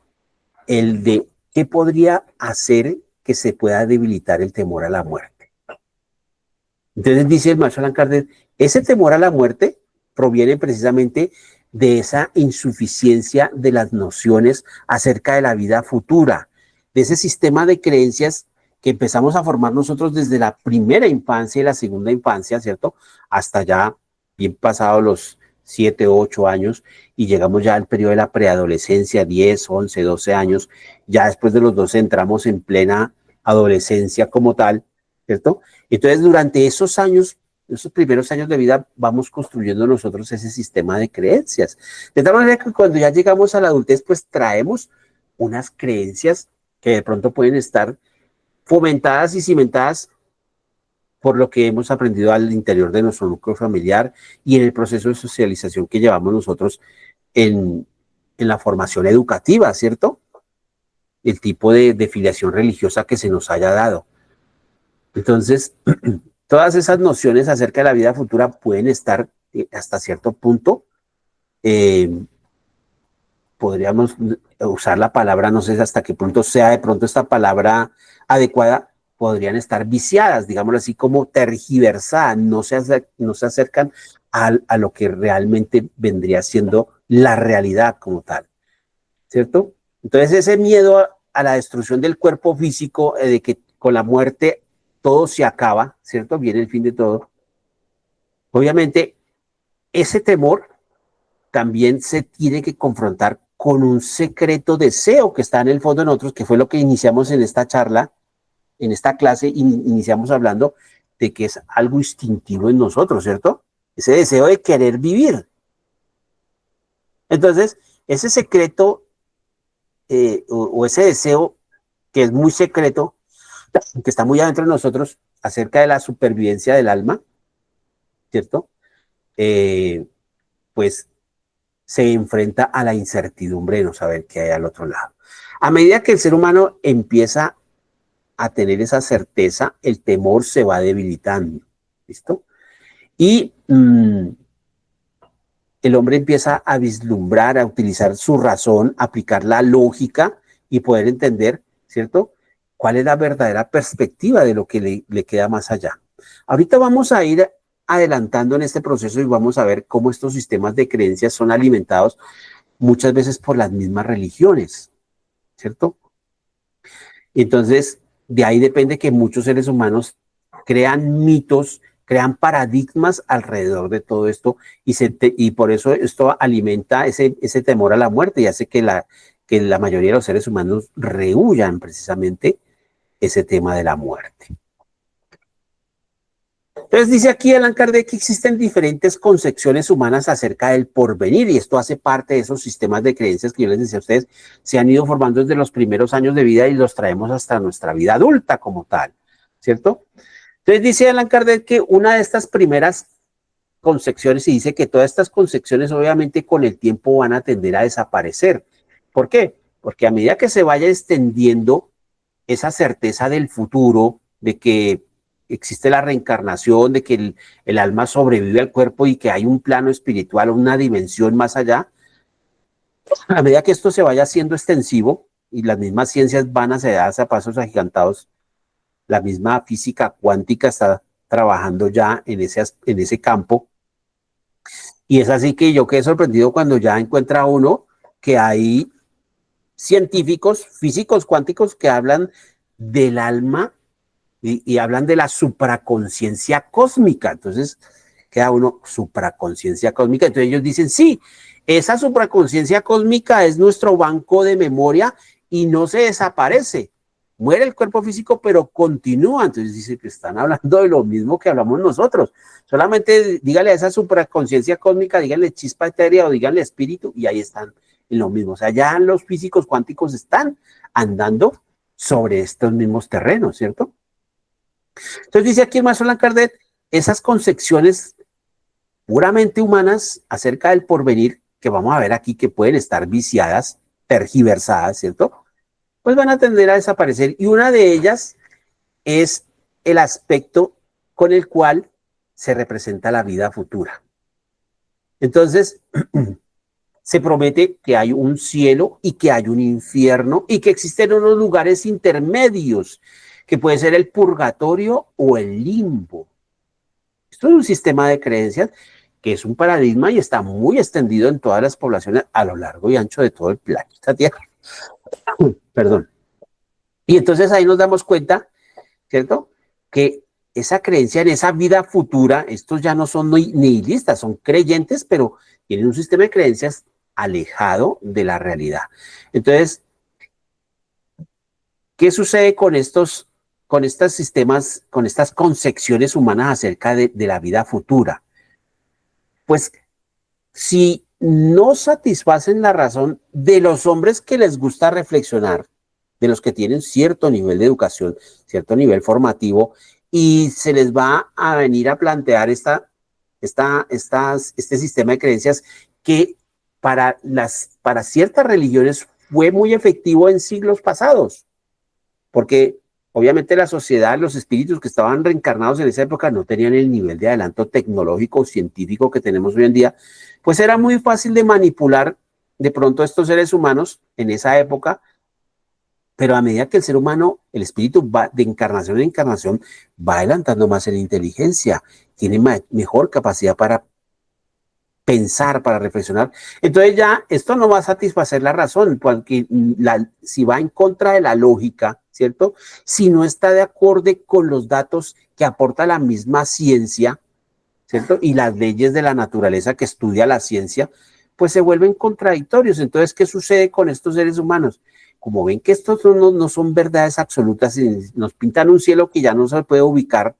el de qué podría hacer que se pueda debilitar el temor a la muerte. Entonces dice el maestro Allan Kardec, ese temor a la muerte proviene precisamente de esa insuficiencia de las nociones acerca de la vida futura, de ese sistema de creencias que empezamos a formar nosotros desde la primera infancia y la segunda infancia, ¿cierto? Hasta ya bien pasados los 7, 8 años y llegamos ya al periodo de la preadolescencia, 10, 11, 12 años, ya después de los 12 entramos en plena adolescencia como tal, ¿cierto? Entonces durante esos años, esos primeros años de vida, vamos construyendo nosotros ese sistema de creencias. De tal manera que cuando ya llegamos a la adultez, pues traemos unas creencias que de pronto pueden estar fomentadas y cimentadas por lo que hemos aprendido al interior de nuestro núcleo familiar y en el proceso de socialización que llevamos nosotros en la formación educativa, ¿cierto? El tipo de filiación religiosa que se nos haya dado. Entonces, todas esas nociones acerca de la vida futura pueden estar hasta cierto punto, podríamos usar la palabra, no sé hasta qué punto sea de pronto esta palabra adecuada, podrían estar viciadas, digámoslo así, como tergiversadas, no se acercan a lo que realmente vendría siendo la realidad como tal, ¿cierto? Entonces ese miedo a la destrucción del cuerpo físico, de que con la muerte todo se acaba, ¿cierto? Viene el fin de todo. Obviamente, ese temor también se tiene que confrontar con un secreto deseo que está en el fondo de nosotros, que fue lo que iniciamos en esta charla, en esta clase, iniciamos hablando de que es algo instintivo en nosotros, ¿cierto? Ese deseo de querer vivir. Entonces, ese secreto o ese deseo que es muy secreto, que está muy adentro de nosotros, acerca de la supervivencia del alma, ¿cierto? Pues se enfrenta a la incertidumbre de no saber qué hay al otro lado. A medida que el ser humano empieza a tener esa certeza, el temor se va debilitando, ¿listo? Y el hombre empieza a vislumbrar, a utilizar su razón, aplicar la lógica y poder entender, ¿cierto? ¿Cuál es la verdadera perspectiva de lo que le queda más allá? Ahorita vamos a ir adelantando en este proceso y vamos a ver cómo estos sistemas de creencias son alimentados muchas veces por las mismas religiones, ¿cierto? Entonces, de ahí depende que muchos seres humanos crean mitos, crean paradigmas alrededor de todo esto y por eso esto alimenta ese temor a la muerte y hace que la mayoría de los seres humanos rehuyan precisamente ese tema de la muerte. Entonces dice aquí Allan Kardec que existen diferentes concepciones humanas acerca del porvenir y esto hace parte de esos sistemas de creencias que yo les decía a ustedes, se han ido formando desde los primeros años de vida y los traemos hasta nuestra vida adulta como tal, ¿cierto? Entonces dice Allan Kardec que una de estas primeras concepciones y dice que todas estas concepciones obviamente con el tiempo van a tender a desaparecer. ¿Por qué? Porque a medida que se vaya extendiendo esa certeza del futuro, de que existe la reencarnación, de que el alma sobrevive al cuerpo y que hay un plano espiritual, una dimensión más allá, a medida que esto se vaya haciendo extensivo y las mismas ciencias van a darse a pasos agigantados, la misma física cuántica está trabajando ya en ese campo. Y es así que yo quedé sorprendido cuando ya encuentra uno que hay científicos, físicos cuánticos que hablan del alma y hablan de la supraconciencia cósmica. Entonces queda uno, supraconciencia cósmica. Entonces ellos dicen, sí, esa supraconciencia cósmica es nuestro banco de memoria y no se desaparece. muere el cuerpo físico, pero continúa. Entonces dice que están hablando de lo mismo que hablamos nosotros. Solamente dígale a esa supraconciencia cósmica, díganle chispa etérea o díganle espíritu, y ahí están en lo mismo. O sea, ya los físicos cuánticos están andando sobre estos mismos terrenos, ¿cierto? Entonces dice aquí el maestro Allan Kardec, esas concepciones puramente humanas acerca del porvenir, que vamos a ver aquí que pueden estar viciadas, tergiversadas, ¿cierto? Pues van a tender a desaparecer. Y una de ellas es el aspecto con el cual se representa la vida futura. Entonces, se promete que hay un cielo y que hay un infierno y que existen unos lugares intermedios, que puede ser el purgatorio o el limbo. Esto es un sistema de creencias que es un paradigma y está muy extendido en todas las poblaciones a lo largo y ancho de todo el planeta Tierra. Perdón. Y entonces ahí nos damos cuenta, ¿cierto? Que esa creencia en esa vida futura, estos ya no son nihilistas, son creyentes, pero tienen un sistema de creencias alejado de la realidad. Entonces, ¿qué sucede con estos sistemas, con estas concepciones humanas acerca de la vida futura? Pues si no satisfacen la razón de los hombres que les gusta reflexionar, de los que tienen cierto nivel de educación, cierto nivel formativo, y se les va a venir a plantear este sistema de creencias que para ciertas religiones fue muy efectivo en siglos pasados, porque obviamente la sociedad, los espíritus que estaban reencarnados en esa época no tenían el nivel de adelanto tecnológico o científico que tenemos hoy en día, pues era muy fácil de manipular de pronto a estos seres humanos en esa época, pero a medida que el ser humano, el espíritu va de encarnación en encarnación, va adelantando más en inteligencia, tiene mejor capacidad para pensar, para reflexionar. Entonces ya esto no va a satisfacer la razón, porque si va en contra de la lógica, ¿cierto? Si no está de acuerdo con los datos que aporta la misma ciencia, ¿cierto? Y las leyes de la naturaleza que estudia la ciencia, pues se vuelven contradictorios. Entonces, ¿qué sucede con estos seres humanos? Como ven que estos no son verdades absolutas y nos pintan un cielo que ya no se puede ubicar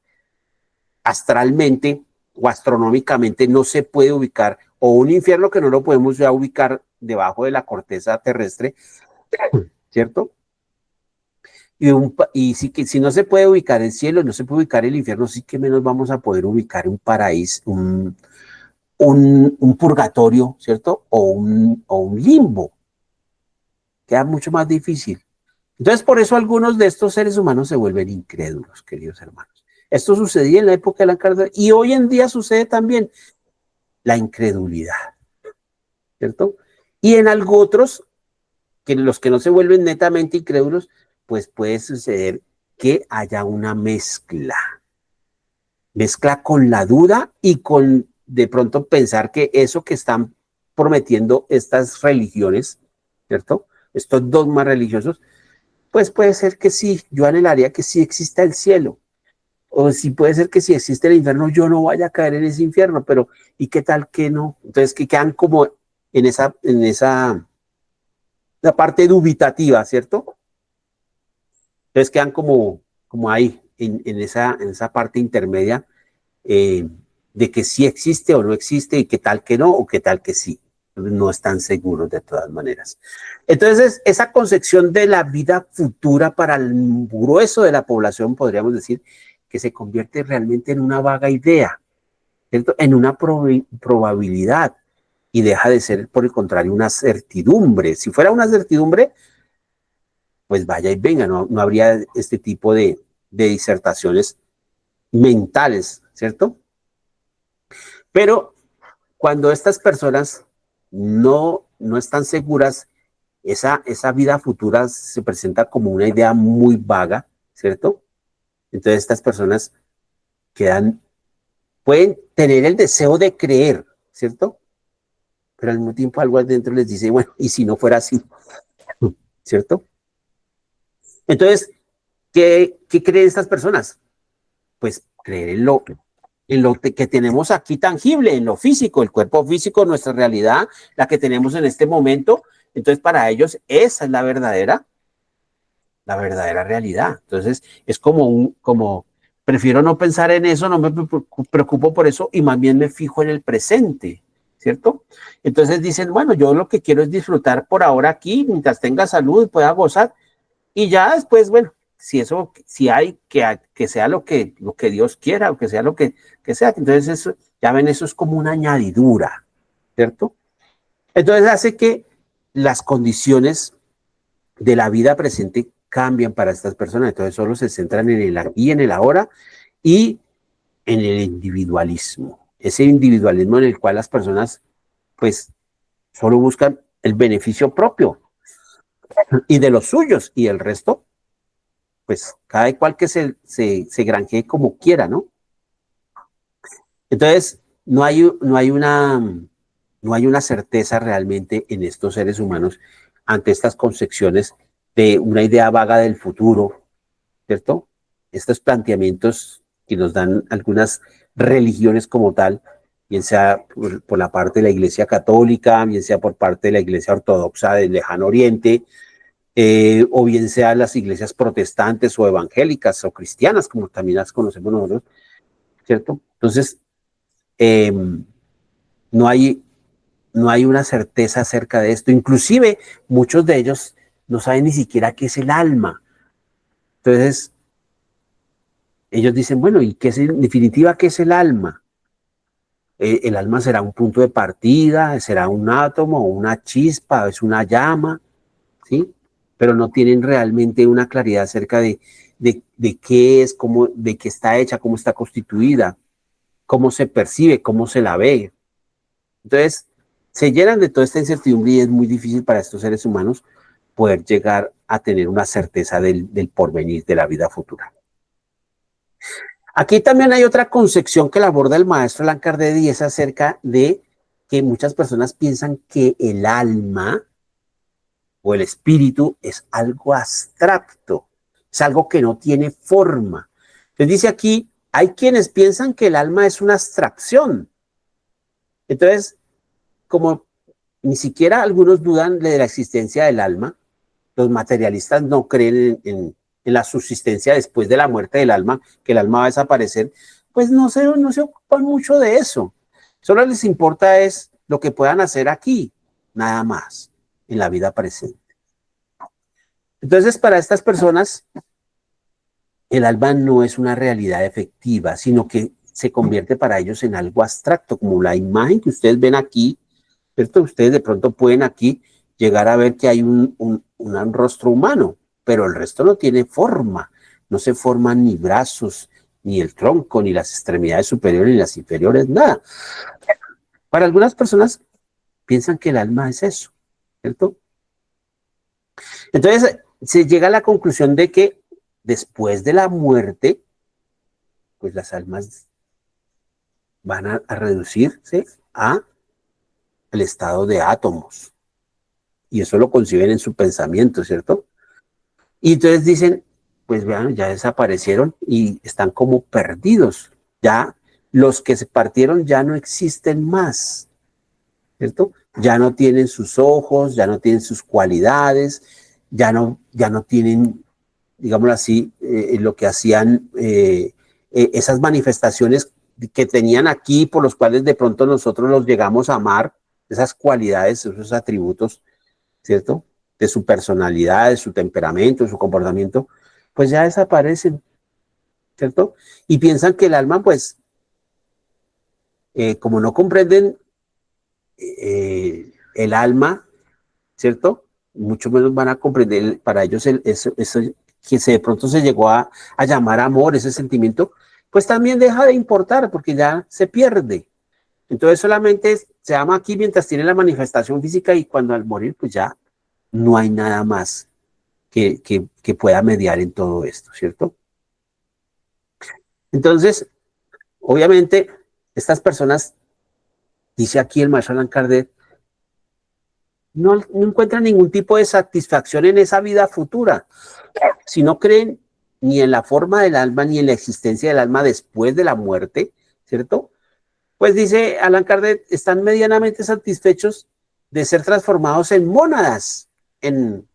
astralmente o astronómicamente, no se puede ubicar, o un infierno que no lo podemos ya ubicar debajo de la corteza terrestre, ¿cierto? Y sí que si no se puede ubicar el cielo, no se puede ubicar el infierno, sí que menos vamos a poder ubicar un paraíso, un purgatorio, ¿cierto? O un limbo. Queda mucho más difícil. Entonces, por eso algunos de estos seres humanos se vuelven incrédulos, queridos hermanos. Esto sucedía en la época de la Kardec y hoy en día sucede también la incredulidad, ¿cierto? Y en algo otros, que los que no se vuelven netamente incrédulos, pues puede suceder que haya una mezcla con la duda y con de pronto pensar que eso que están prometiendo estas religiones, ¿cierto? Estos dogmas religiosos, pues puede ser que sí, yo anhelaría que sí exista el cielo, o sí puede ser que si existe el infierno yo no vaya a caer en ese infierno, pero ¿y qué tal que no? Entonces que quedan como en la parte dubitativa, ¿cierto? Entonces quedan como ahí, en esa parte intermedia, eh, de que sí existe o no existe, y qué tal que no, o qué tal que sí. No están seguros de todas maneras. Entonces, esa concepción de la vida futura para el grueso de la población, podríamos decir, que se convierte realmente en una vaga idea, ¿cierto? En una probabilidad, y deja de ser, por el contrario, una certidumbre. Si fuera una certidumbre, pues vaya y venga, no habría este tipo de disertaciones mentales, ¿cierto? Pero cuando estas personas no están seguras, esa vida futura se presenta como una idea muy vaga, ¿cierto? Entonces estas personas pueden tener el deseo de creer, ¿cierto? Pero al mismo tiempo algo adentro les dice, bueno, ¿y si no fuera así? ¿Cierto? Entonces, ¿qué creen estas personas? Pues creer en lo que tenemos aquí tangible, en lo físico, el cuerpo físico, nuestra realidad, la que tenemos en este momento. Entonces, para ellos, esa es la verdadera la verdadera realidad. Entonces, es como prefiero no pensar en eso, no me preocupo por eso y más bien me fijo en el presente, ¿cierto? Entonces dicen, bueno, yo lo que quiero es disfrutar por ahora aquí, mientras tenga salud, pueda gozar y ya después, bueno, si hay que sea lo que Dios quiera o que sea que sea, entonces eso, ya ven, eso es como una añadidura, ¿cierto? Entonces hace que las condiciones de la vida presente cambian para estas personas, entonces solo se centran en el aquí, en el ahora y en el individualismo, ese individualismo en el cual las personas pues solo buscan el beneficio propio y de los suyos y el resto pues cada cual que se granjee como quiera, ¿no? Entonces no hay una certeza realmente en estos seres humanos ante estas concepciones de una idea vaga del futuro, ¿cierto? Estos planteamientos que nos dan algunas religiones como tal, bien sea por la parte de la Iglesia Católica, bien sea por parte de la Iglesia Ortodoxa del Lejano Oriente, o bien sea las iglesias protestantes o evangélicas o cristianas, como también las conocemos nosotros, ¿cierto? Entonces, eh, no hay, no hay una certeza acerca de esto. Inclusive, muchos de ellos no saben ni siquiera qué es el alma. Entonces, ellos dicen, bueno, ¿y qué es en definitiva qué es el alma? El alma será un punto de partida, será un átomo, una chispa, es una llama, ¿sí? Pero no tienen realmente una claridad acerca de qué es, de qué está hecha, cómo está constituida, cómo se percibe, cómo se la ve. Entonces, se llenan de toda esta incertidumbre y es muy difícil para estos seres humanos poder llegar a tener una certeza del porvenir, de la vida futura. Aquí también hay otra concepción que la aborda el maestro Allan Kardec y es acerca de que muchas personas piensan que el alma o el espíritu es algo abstracto, es algo que no tiene forma. Entonces dice aquí, hay quienes piensan que el alma es una abstracción. Entonces, como ni siquiera algunos dudan de la existencia del alma, los materialistas no creen en la subsistencia después de la muerte del alma, que el alma va a desaparecer, pues no se ocupan mucho de eso. Solo les importa es lo que puedan hacer aquí, nada más, en la vida presente. Entonces, para estas personas, el alma no es una realidad efectiva, sino que se convierte para ellos en algo abstracto, como la imagen que ustedes ven aquí, ¿cierto? Ustedes de pronto pueden aquí llegar a ver que hay un rostro humano, pero el resto no tiene forma, no se forman ni brazos, ni el tronco, ni las extremidades superiores, ni las inferiores, nada. Para algunas personas piensan que el alma es eso, ¿cierto? Entonces se llega a la conclusión de que después de la muerte, pues las almas van a reducirse a el estado de átomos. Y eso lo conciben en su pensamiento, ¿cierto? Y entonces dicen, pues vean, ya desaparecieron y están como perdidos. Ya los que se partieron ya no existen más, ¿cierto? Ya no tienen sus ojos, ya no tienen sus cualidades, ya no tienen, digámoslo así, lo que hacían, esas manifestaciones que tenían aquí, por los cuales de pronto nosotros los llegamos a amar, esas cualidades, esos atributos, ¿cierto? De su personalidad, de su temperamento, de su comportamiento, pues ya desaparecen, ¿cierto? Y piensan que el alma, pues, como no comprenden el alma, ¿cierto? Mucho menos van a comprender para ellos eso que de pronto se llegó a llamar amor, ese sentimiento, pues también deja de importar porque ya se pierde. Entonces solamente se ama aquí mientras tiene la manifestación física y cuando al morir, pues ya no hay nada más que pueda mediar en todo esto, ¿cierto? Entonces, obviamente, estas personas, dice aquí el maestro Allan Kardec, no encuentran ningún tipo de satisfacción en esa vida futura, si no creen ni en la forma del alma ni en la existencia del alma después de la muerte, ¿cierto? Pues dice Allan Kardec, están medianamente satisfechos de ser transformados en mónadas, en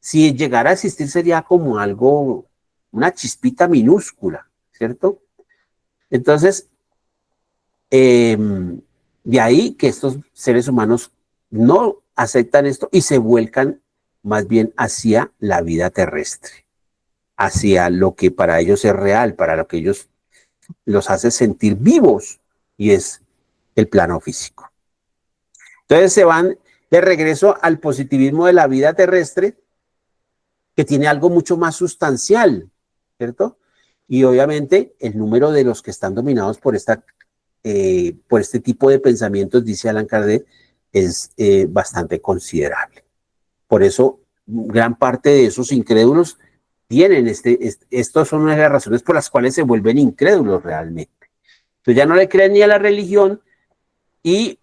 Si llegara a existir sería como algo, una chispita minúscula, ¿cierto? Entonces, de ahí que estos seres humanos no aceptan esto y se vuelcan más bien hacia la vida terrestre, hacia lo que para ellos es real, para lo que ellos los hace sentir vivos, y es el plano físico. Entonces se van de regreso al positivismo de la vida terrestre, que tiene algo mucho más sustancial, ¿cierto? Y obviamente el número de los que están dominados por por este tipo de pensamientos, dice Allan Kardec, es bastante considerable. Por eso, gran parte de esos incrédulos tienen estas son una de las razones por las cuales se vuelven incrédulos realmente. Entonces ya no le creen ni a la religión y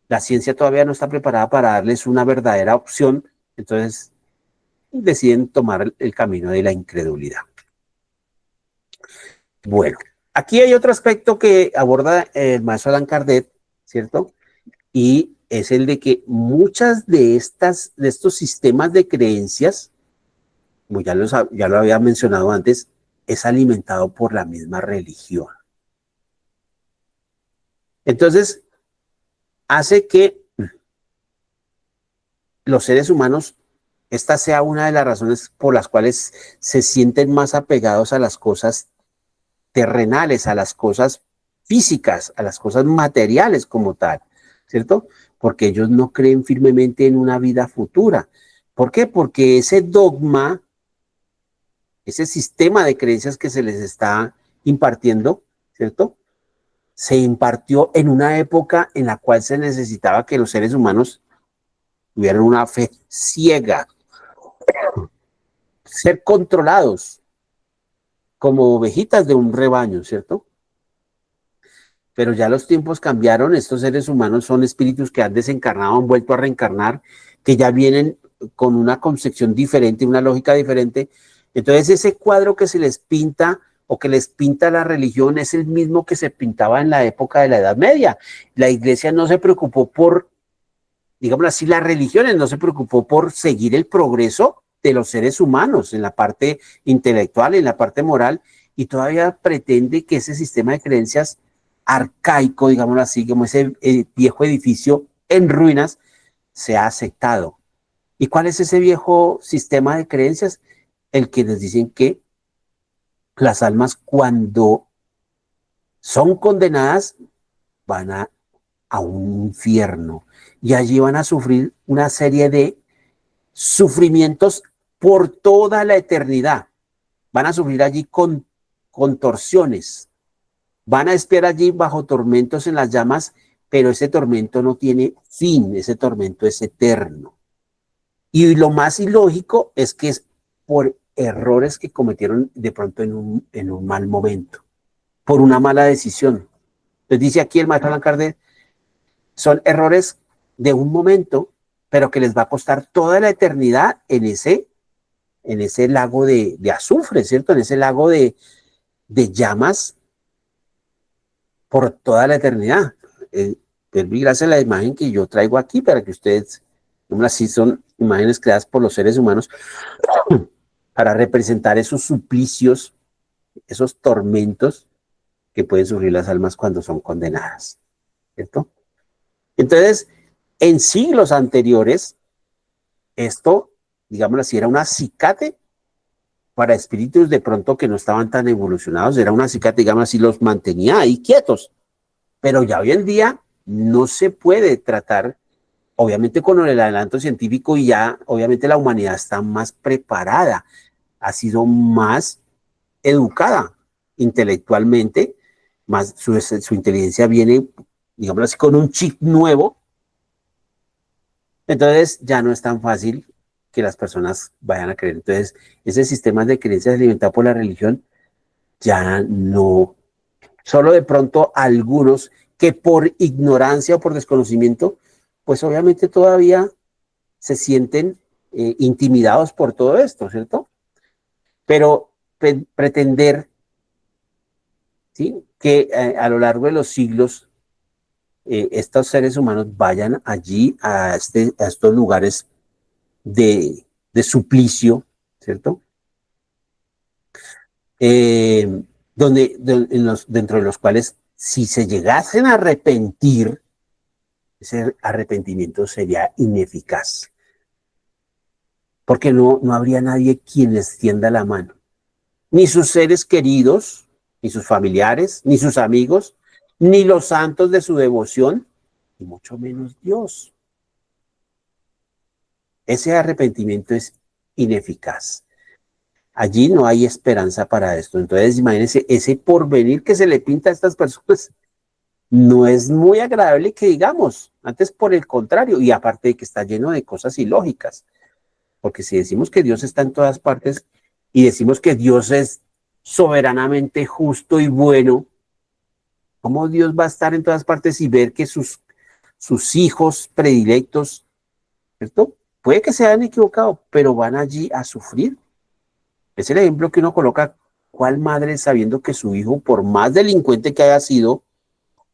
la ciencia todavía no está preparada para darles una verdadera opción, entonces deciden tomar el camino de la incredulidad. Bueno, aquí hay otro aspecto que aborda el maestro Allan Kardec, ¿cierto? Y es el de que muchas de estos sistemas de creencias, como ya lo había mencionado antes, es alimentado por la misma religión. Entonces, hace que los seres humanos, esta sea una de las razones por las cuales se sienten más apegados a las cosas terrenales, a las cosas físicas, a las cosas materiales como tal, ¿cierto? Porque ellos no creen firmemente en una vida futura. ¿Por qué? Porque ese dogma, ese sistema de creencias que se les está impartiendo, ¿cierto? Se impartió en una época en la cual se necesitaba que los seres humanos tuvieran una fe ciega, ser controlados como ovejitas de un rebaño, ¿cierto? Pero ya los tiempos cambiaron, estos seres humanos son espíritus que han desencarnado, han vuelto a reencarnar, que ya vienen con una concepción diferente, una lógica diferente. Entonces ese cuadro que se les pinta o que les pinta la religión es el mismo que se pintaba en la época de la Edad Media. La iglesia no se preocupó por, digámoslo así, las religiones no se preocupó por seguir el progreso de los seres humanos en la parte intelectual, en la parte moral, y todavía pretende que ese sistema de creencias arcaico, digámoslo así, como ese viejo edificio en ruinas, se ha aceptado. ¿Y cuál es ese viejo sistema de creencias? El que les dicen que las almas cuando son condenadas van a un infierno y allí van a sufrir una serie de sufrimientos por toda la eternidad. Van a sufrir allí con contorsiones, van a esperar allí bajo tormentos en las llamas, pero ese tormento no tiene fin, ese tormento es eterno. Y lo más ilógico es que es por errores que cometieron de pronto en un mal momento, por una mala decisión. Entonces dice aquí el maestro Allan Kardec, son errores de un momento, pero que les va a costar toda la eternidad en ese lago de azufre, ¿cierto? En ese lago de llamas por toda la eternidad. Gracias a la imagen que yo traigo aquí para que ustedes, así son imágenes creadas por los seres humanos para representar esos suplicios, esos tormentos que pueden sufrir las almas cuando son condenadas, ¿cierto? Entonces, en siglos anteriores, esto, digámoslo así, era un acicate para espíritus de pronto que no estaban tan evolucionados, era un acicate, digamos así, los mantenía ahí quietos. Pero ya hoy en día no se puede tratar, obviamente con el adelanto científico y ya obviamente la humanidad está más preparada, ha sido más educada intelectualmente, más su inteligencia viene, digamos así, con un chip nuevo. Entonces ya no es tan fácil que las personas vayan a creer. Entonces, ese sistema de creencias alimentado por la religión ya no, solo de pronto algunos que por ignorancia o por desconocimiento, pues obviamente todavía se sienten intimidados por todo esto, ¿cierto? Pero pretender, ¿sí?, que a lo largo de los siglos estos seres humanos vayan allí a estos lugares de suplicio, ¿cierto? Dentro de los cuales, si se llegasen a arrepentir, ese arrepentimiento sería ineficaz, porque no habría nadie quien les tienda la mano, ni sus seres queridos, ni sus familiares, ni sus amigos, ni los santos de su devoción, y mucho menos Dios. Ese arrepentimiento es ineficaz. Allí no hay esperanza para esto. Entonces, imagínense, ese porvenir que se le pinta a estas personas no es muy agradable que digamos, antes por el contrario, y aparte de que está lleno de cosas ilógicas, porque si decimos que Dios está en todas partes y decimos que Dios es soberanamente justo y bueno, ¿cómo Dios va a estar en todas partes y ver que sus hijos predilectos, ¿cierto? Puede que se hayan equivocado, pero van allí a sufrir? Es el ejemplo que uno coloca. ¿Cuál madre, sabiendo que su hijo, por más delincuente que haya sido,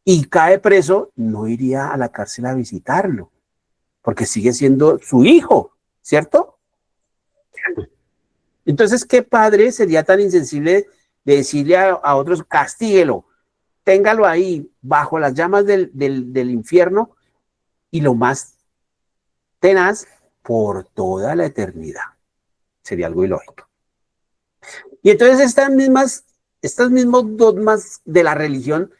y cae preso, no iría a la cárcel a visitarlo? Porque sigue siendo su hijo, ¿cierto? Entonces, ¿qué padre sería tan insensible de decirle a otros, castíguelo, téngalo ahí bajo las llamas del infierno, y lo más tenaz, por toda la eternidad? Sería algo ilógico. Y entonces estos mismos dogmas de la religión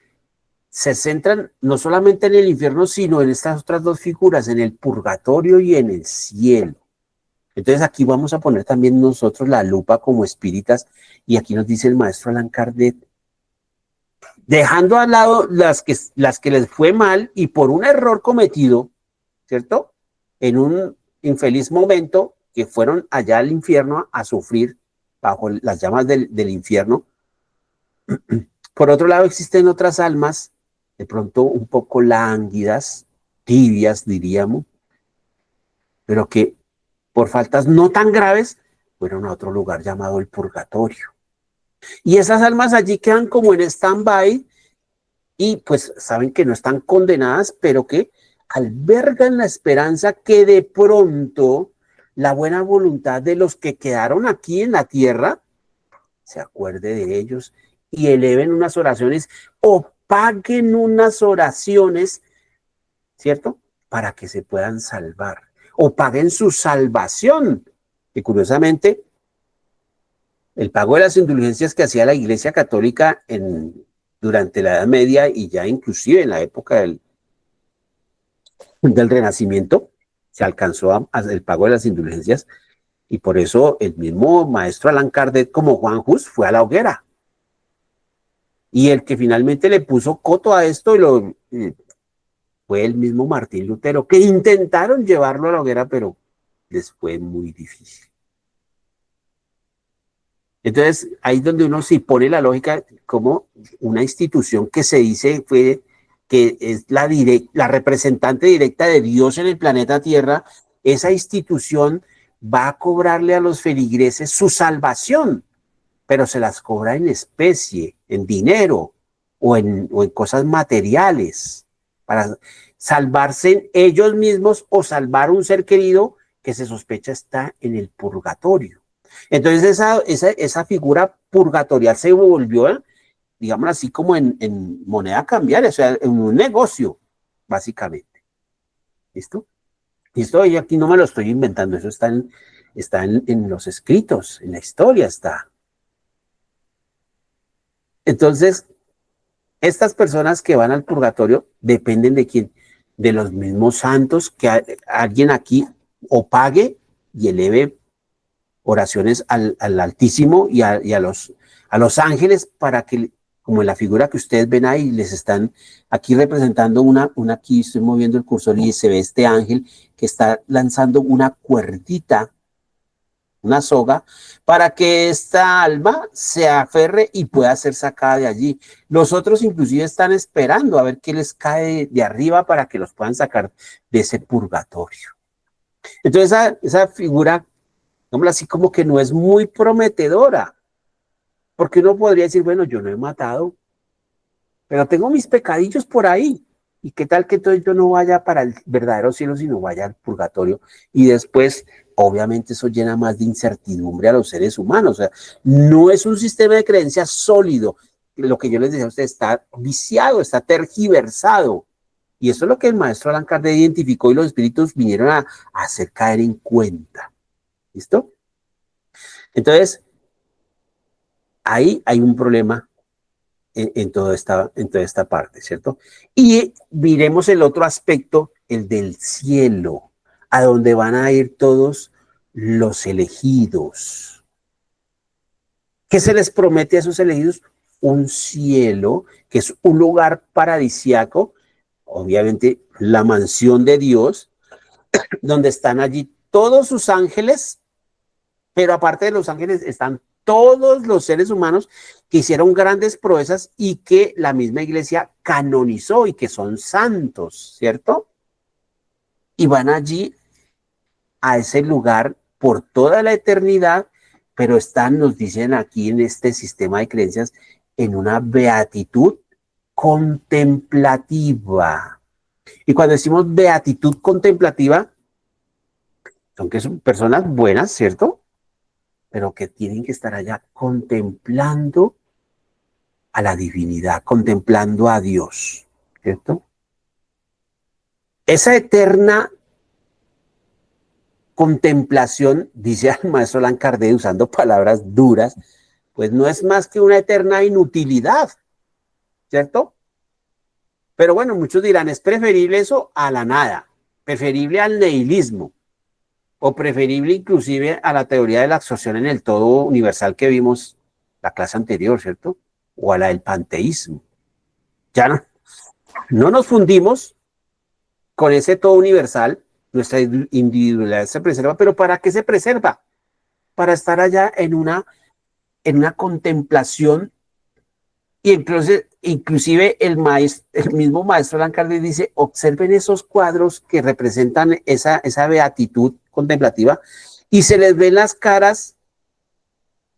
se centran no solamente en el infierno, sino en estas otras dos figuras, en el purgatorio y en el cielo. Entonces aquí vamos a poner también nosotros la lupa como espíritas, y aquí nos dice el maestro Allan Kardec, dejando al lado las que les fue mal y por un error cometido, ¿cierto? En un infeliz momento, que fueron allá al infierno a sufrir bajo las llamas del infierno. Por otro lado, existen otras almas, de pronto un poco lánguidas, tibias, diríamos, pero que por faltas no tan graves fueron a otro lugar llamado el purgatorio. Y esas almas allí quedan como en stand-by, y pues saben que no están condenadas, pero que albergan la esperanza que de pronto la buena voluntad de los que quedaron aquí en la tierra se acuerde de ellos y eleven unas oraciones o paguen unas oraciones, ¿cierto? Para que se puedan salvar, o paguen su salvación. Que curiosamente, el pago de las indulgencias que hacía la Iglesia Católica durante la Edad Media, y ya inclusive en la época del Renacimiento, se alcanzó el pago de las indulgencias, y por eso el mismo maestro Allan Kardec, como Juan Hus, fue a la hoguera. Y el que finalmente le puso coto a esto fue el mismo Martín Lutero, que intentaron llevarlo a la hoguera, pero les fue muy difícil. Entonces, ahí es donde uno sí pone la lógica, como una institución que se dice que es la representante directa de Dios en el planeta Tierra, esa institución va a cobrarle a los feligreses su salvación, pero se las cobra en especie, en dinero o en cosas materiales, para salvarse ellos mismos o salvar un ser querido que se sospecha está en el purgatorio. Entonces esa figura purgatorial se volvió, digamos así, como en moneda cambiaria, o sea, en un negocio, básicamente. ¿Listo? Y esto yo aquí no me lo estoy inventando, eso está en los escritos, en la historia está. Entonces, estas personas que van al purgatorio dependen de quién, de los mismos santos, que alguien aquí o pague y eleve oraciones al Altísimo y a los ángeles, para que, como en la figura que ustedes ven ahí, les están aquí representando aquí estoy moviendo el cursor y se ve este ángel que está lanzando una cuerdita, una soga, para que esta alma se aferre y pueda ser sacada de allí. Los otros inclusive están esperando a ver qué les cae de arriba para que los puedan sacar de ese purgatorio. Entonces esa figura, digamos así, como que no es muy prometedora, porque uno podría decir, bueno, yo no he matado, pero tengo mis pecadillos por ahí, ¿Y qué tal que entonces yo no vaya para el verdadero cielo, sino vaya al purgatorio? Y después, obviamente, eso llena más de incertidumbre a los seres humanos. O sea, no es un sistema de creencias sólido. Lo que yo les decía a ustedes está viciado, está tergiversado. Y eso es lo que el maestro Allan Kardec identificó y los espíritus vinieron a hacer caer en cuenta. ¿Listo? Entonces, ahí hay un problema en toda esta parte, ¿cierto? Y miremos el otro aspecto, el del cielo, a donde van a ir todos los elegidos. ¿Qué se les promete a esos elegidos? Un cielo, que es un lugar paradisiaco, obviamente la mansión de Dios, donde están allí todos sus ángeles, pero aparte de los ángeles están todos los seres humanos que hicieron grandes proezas y que la misma iglesia canonizó y que son santos, ¿cierto? Y van allí a ese lugar por toda la eternidad, pero están, nos dicen aquí en este sistema de creencias, en una beatitud contemplativa. Y cuando decimos beatitud contemplativa, son que son personas buenas, ¿cierto? Pero que tienen que estar allá contemplando a la divinidad, contemplando a Dios, ¿cierto? Esa eterna contemplación, dice el maestro Allan Kardec usando palabras duras, pues no es más que una eterna inutilidad, ¿cierto? Pero bueno, muchos dirán, es preferible eso a la nada, preferible al nihilismo, o preferible inclusive a la teoría de la absorción en el todo universal que vimos la clase anterior, ¿cierto? O a la del panteísmo. Ya no nos fundimos con ese todo universal, nuestra individualidad se preserva, pero ¿para qué se preserva? Para estar allá en una contemplación. Y entonces, inclusive el mismo maestro Allan Kardec dice, observen esos cuadros que representan esa beatitud contemplativa y se les ven las caras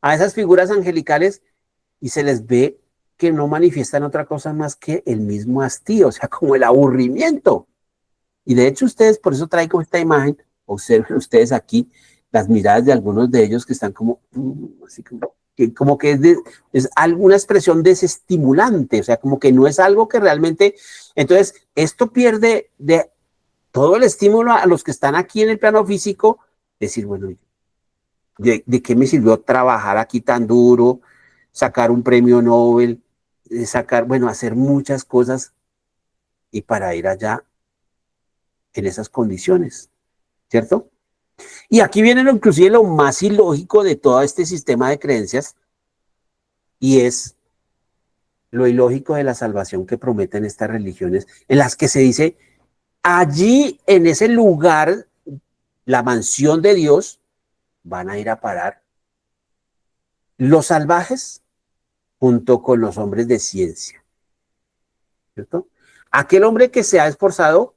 a esas figuras angelicales y se les ve que no manifiestan otra cosa más que el mismo hastío, o sea, como el aburrimiento. Y de hecho ustedes, por eso traigo esta imagen, observen ustedes aquí las miradas de algunos de ellos que están como, así como que es alguna expresión desestimulante, o sea, como que no es algo que realmente, entonces esto pierde de todo el estímulo a los que están aquí en el plano físico, decir, bueno, ¿de qué me sirvió trabajar aquí tan duro, sacar un premio Nobel, bueno, hacer muchas cosas y para ir allá en esas condiciones, ¿cierto? Y aquí viene inclusive lo más ilógico de todo este sistema de creencias y es lo ilógico de la salvación que prometen estas religiones en las que se dice, allí en ese lugar, la mansión de Dios, van a ir a parar los salvajes junto con los hombres de ciencia, ¿cierto? Aquel hombre que se ha esforzado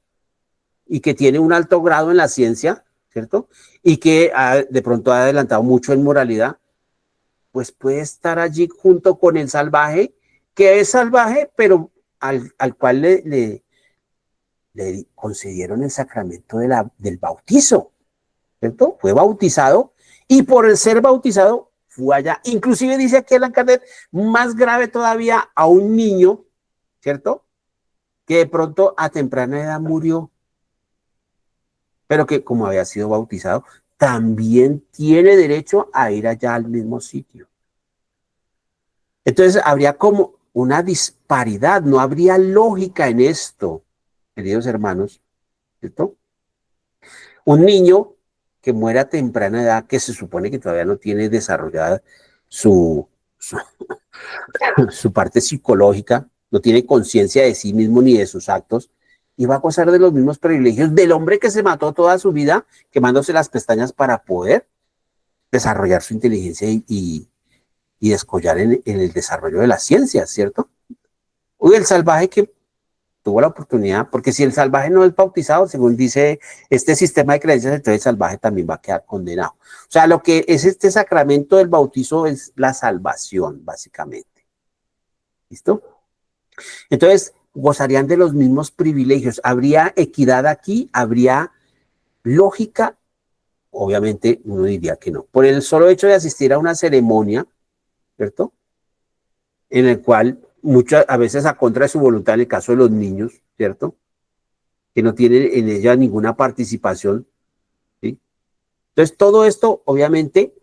y que tiene un alto grado en la ciencia, ¿cierto? Y que de pronto ha adelantado mucho en moralidad, pues puede estar allí junto con el salvaje, que es salvaje, pero al cual le concedieron el sacramento del bautizo, ¿cierto? Fue bautizado y por el ser bautizado fue allá. Inclusive dice aquí Allan Kardec, más grave todavía a un niño, ¿cierto? Que de pronto a temprana edad murió, pero que como había sido bautizado, también tiene derecho a ir allá al mismo sitio. Entonces habría como una disparidad, no habría lógica en esto, queridos hermanos, ¿cierto? Un niño que muere a temprana edad, que se supone que todavía no tiene desarrollada su, su, su parte psicológica, no tiene conciencia de sí mismo ni de sus actos, y va a gozar de los mismos privilegios del hombre que se mató toda su vida quemándose las pestañas para poder desarrollar su inteligencia y descollar en el desarrollo de las ciencias, ¿cierto? Uy, el salvaje que tuvo la oportunidad, porque si el salvaje no es bautizado, según dice este sistema de creencias, entonces el salvaje también va a quedar condenado. O sea, lo que es este sacramento del bautizo es la salvación, básicamente. ¿Listo? Entonces, gozarían de los mismos privilegios. ¿Habría equidad aquí? ¿Habría lógica? Obviamente uno diría que no. Por el solo hecho de asistir a una ceremonia, ¿cierto? En el cual muchas, a veces a contra de su voluntad, en el caso de los niños, ¿cierto? Que no tienen en ella ninguna participación, ¿sí? Entonces, todo esto, obviamente,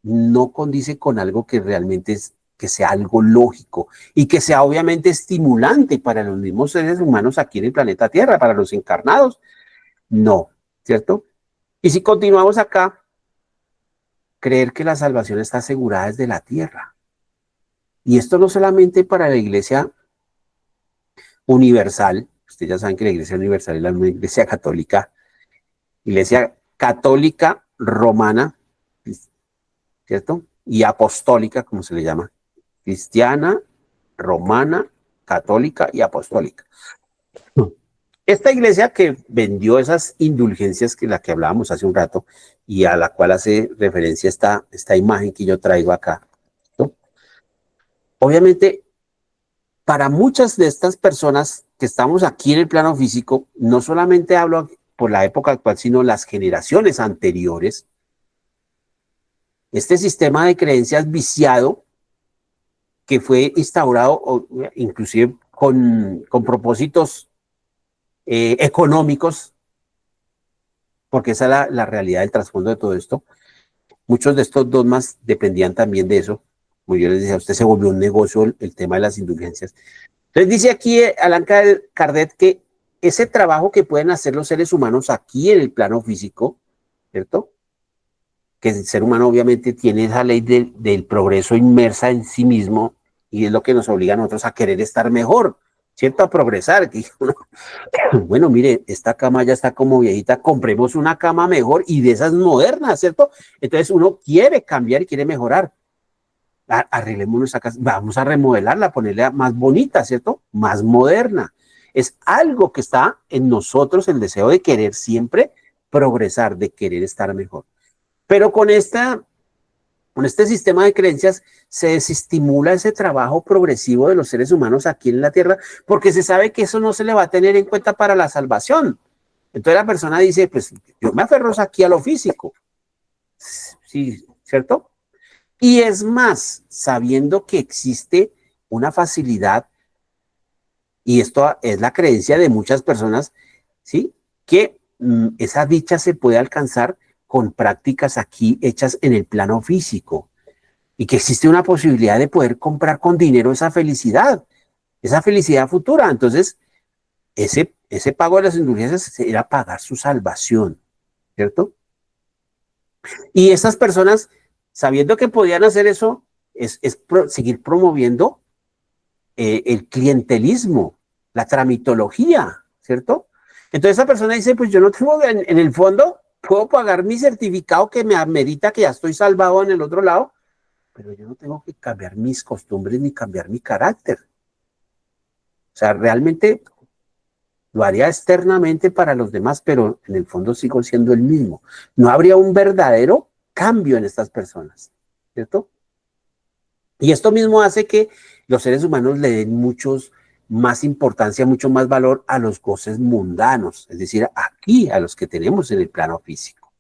no condice con algo que realmente es, que sea algo lógico y que sea obviamente estimulante para los mismos seres humanos aquí en el planeta Tierra, para los encarnados. No, ¿cierto? Y si continuamos acá, creer que la salvación está asegurada desde la tierra. Y esto no solamente para la iglesia universal, ustedes ya saben que la iglesia universal es la iglesia católica romana, ¿cierto? Y apostólica, como se le llama, cristiana, romana, católica y apostólica. Esta iglesia que vendió esas indulgencias que la que hablábamos hace un rato y a la cual hace referencia esta imagen que yo traigo acá, ¿no? Obviamente, para muchas de estas personas que estamos aquí en el plano físico, no solamente hablo por la época actual, sino las generaciones anteriores, este sistema de creencias viciado que fue instaurado inclusive con propósitos económicos, porque esa es la realidad del trasfondo de todo esto. Muchos de estos dogmas dependían también de eso. Como yo les decía, usted se volvió un negocio el tema de las indulgencias. Entonces dice aquí Allan Kardec que ese trabajo que pueden hacer los seres humanos aquí en el plano físico, ¿cierto? Que el ser humano obviamente tiene esa ley del progreso inmersa en sí mismo y es lo que nos obliga a nosotros a querer estar mejor, ¿cierto? A progresar. Bueno, mire, esta cama ya está como viejita, compremos una cama mejor y de esas modernas, ¿cierto? Entonces uno quiere cambiar y quiere mejorar. Arreglemos nuestra casa, vamos a remodelarla, ponerla más bonita, ¿cierto? Más moderna. Es algo que está en nosotros, el deseo de querer siempre progresar, de querer estar mejor. Pero con este sistema de creencias se desestimula ese trabajo progresivo de los seres humanos aquí en la Tierra, porque se sabe que eso no se le va a tener en cuenta para la salvación. Entonces la persona dice, pues yo me aferro aquí a lo físico. Sí, ¿cierto? Y es más, sabiendo que existe una facilidad, y esto es la creencia de muchas personas, ¿sí? Que esa dicha se puede alcanzar con prácticas aquí hechas en el plano físico y que existe una posibilidad de poder comprar con dinero esa felicidad futura. Entonces, ese pago de las indulgencias era pagar su salvación, ¿cierto? Y esas personas, sabiendo que podían hacer eso, seguir promoviendo el clientelismo, la tramitología, ¿cierto? Entonces esa persona dice, pues yo no tengo, en el fondo, puedo pagar mi certificado que me amerita que ya estoy salvado en el otro lado, pero yo no tengo que cambiar mis costumbres ni cambiar mi carácter. O sea, realmente lo haría externamente para los demás, pero en el fondo sigo siendo el mismo. No habría un verdadero cambio en estas personas, ¿cierto? Y esto mismo hace que los seres humanos le den más importancia, mucho más valor a los goces mundanos, es decir, aquí, a los que tenemos en el plano físico.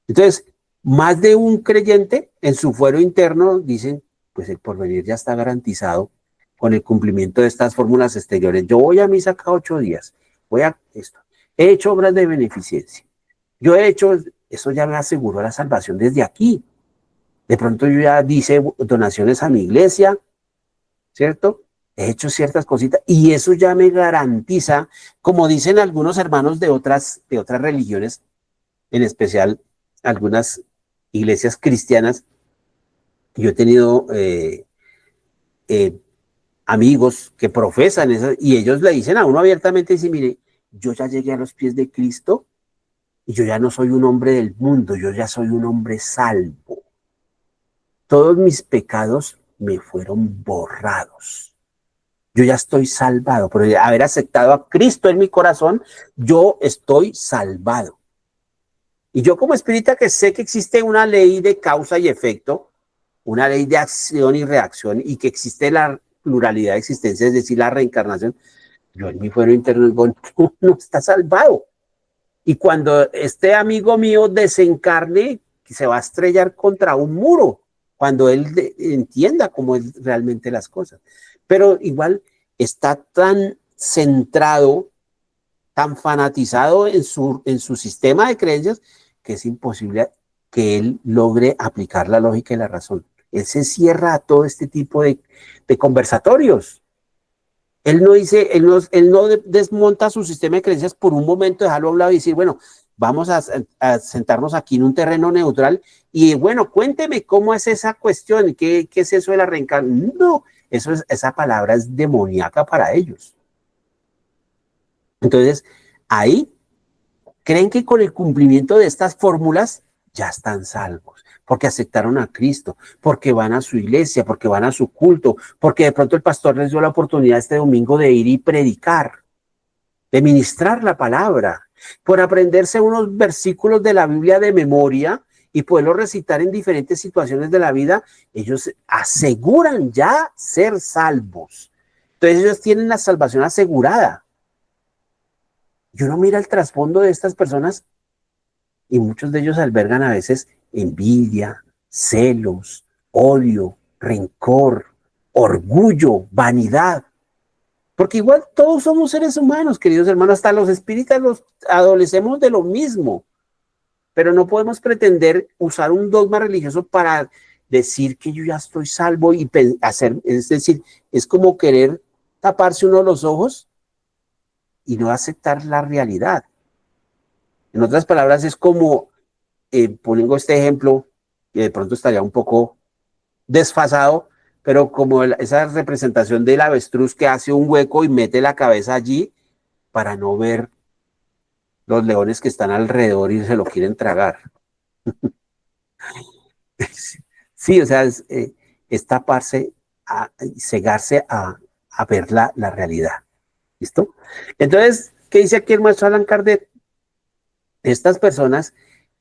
Entonces, más de un creyente en su fuero interno dicen, pues el porvenir ya está garantizado con el cumplimiento de estas fórmulas exteriores. Yo voy a misa cada 8 días, voy a esto. He hecho obras de beneficencia. Yo he hecho, eso ya me aseguró la salvación desde aquí. De pronto yo ya hice donaciones a mi iglesia, ¿cierto? He hecho ciertas cositas y eso ya me garantiza, como dicen algunos hermanos de otras religiones, en especial algunas iglesias cristianas. Yo he tenido eh, amigos que profesan esas y ellos le dicen a uno abiertamente, dice, mire, yo ya llegué a los pies de Cristo y yo ya no soy un hombre del mundo, yo ya soy un hombre salvo. Todos mis pecados me fueron borrados. Yo ya estoy salvado. Por haber aceptado a Cristo en mi corazón, yo estoy salvado. Y yo como espírita que sé que existe una ley de causa y efecto, una ley de acción y reacción, y que existe pluralidad de existencia, es decir, la reencarnación, yo en mi fuero interno digo, no, no está salvado. Y cuando este amigo mío desencarne, se va a estrellar contra un muro, cuando él entienda cómo es realmente las cosas. Pero igual está tan centrado, tan fanatizado en su sistema de creencias, que es imposible que él logre aplicar la lógica y la razón. Él se cierra a todo este tipo de conversatorios. Él no dice, él no desmonta su sistema de creencias por un momento, dejarlo a un lado y decir, bueno, vamos a sentarnos aquí en un terreno neutral y bueno, cuénteme cómo es esa cuestión, qué es eso de la reencarnación. No, esa palabra es demoníaca para ellos. Entonces, ahí creen que con el cumplimiento de estas fórmulas ya están salvos, porque aceptaron a Cristo, porque van a su iglesia, porque van a su culto, porque de pronto el pastor les dio la oportunidad este domingo de ir y predicar, de ministrar la palabra, por aprenderse unos versículos de la Biblia de memoria y poderlos recitar en diferentes situaciones de la vida. Ellos aseguran ya ser salvos. Entonces ellos tienen la salvación asegurada. Y uno mira el trasfondo de estas personas y muchos de ellos albergan a veces envidia, celos, odio, rencor, orgullo, vanidad. Porque igual todos somos seres humanos, queridos hermanos, hasta los espíritas los adolecemos de lo mismo. Pero no podemos pretender usar un dogma religioso para decir que yo ya estoy salvo y hacer, es decir, es como querer taparse uno los ojos y no aceptar la realidad. En otras palabras, es como, poniendo este ejemplo, que de pronto estaría un poco desfasado, pero como esa representación del avestruz que hace un hueco y mete la cabeza allí para no ver los leones que están alrededor y se lo quieren tragar. Sí, o sea, es taparse, cegarse a ver la realidad. ¿Listo? Entonces, ¿qué dice aquí el maestro Allan Kardec? Estas personas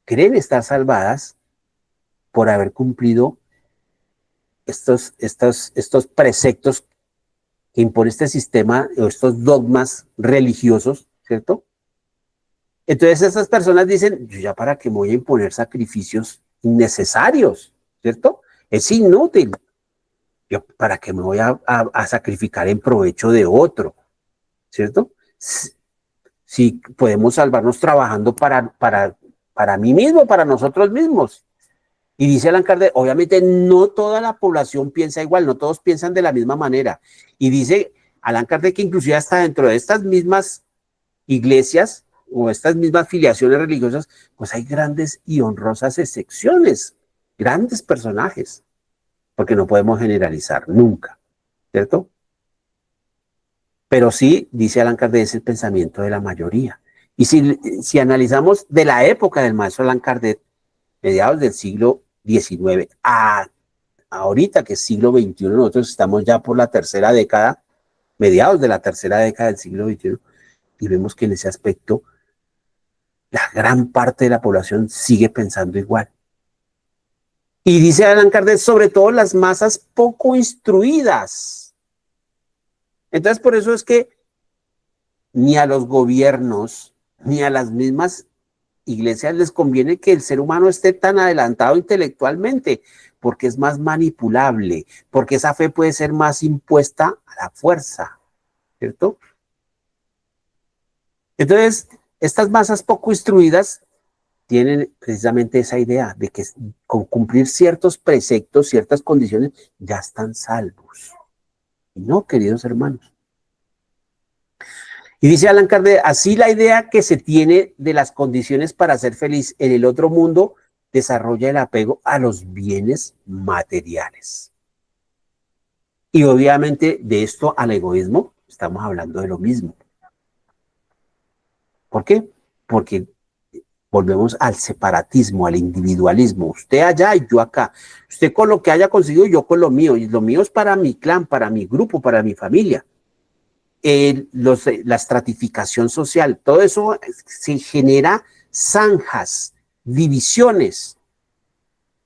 creen estar salvadas por haber cumplido estos preceptos que impone este sistema o estos dogmas religiosos, ¿cierto? Entonces estas personas dicen, yo ya para qué me voy a imponer sacrificios innecesarios, ¿cierto? Es inútil. Yo para qué me voy a sacrificar en provecho de otro, ¿cierto? Si podemos salvarnos trabajando para mí mismo, para nosotros mismos. Y dice Allan Kardec, obviamente no toda la población piensa igual, no todos piensan de la misma manera. Y dice Allan Kardec que inclusive hasta dentro de estas mismas iglesias o estas mismas filiaciones religiosas, pues hay grandes y honrosas excepciones, grandes personajes, porque no podemos generalizar nunca, ¿cierto? Pero sí, dice Allan Kardec, es el pensamiento de la mayoría. Y si analizamos de la época del maestro Allan Kardec, mediados del siglo XIX, a ahorita que es siglo XXI, nosotros estamos ya por la tercera década, mediados de la tercera década del siglo XXI, y vemos que en ese aspecto la gran parte de la población sigue pensando igual. Y dice Allan Kardec, sobre todo las masas poco instruidas. Entonces, por eso es que ni a los gobiernos, ni a las mismas iglesias les conviene que el ser humano esté tan adelantado intelectualmente, porque es más manipulable, porque esa fe puede ser más impuesta a la fuerza, ¿cierto? Entonces, estas masas poco instruidas tienen precisamente esa idea de que con cumplir ciertos preceptos, ciertas condiciones, ya están salvos. Y no, queridos hermanos. Y dice Allan Kardec, así la idea que se tiene de las condiciones para ser feliz en el otro mundo desarrolla el apego a los bienes materiales. Y obviamente de esto al egoísmo estamos hablando de lo mismo. ¿Por qué? Porque volvemos al separatismo, al individualismo. Usted allá y yo acá. Usted con lo que haya conseguido, yo con lo mío. Y lo mío es para mi clan, para mi grupo, para mi familia. La estratificación social, todo eso se genera zanjas, divisiones,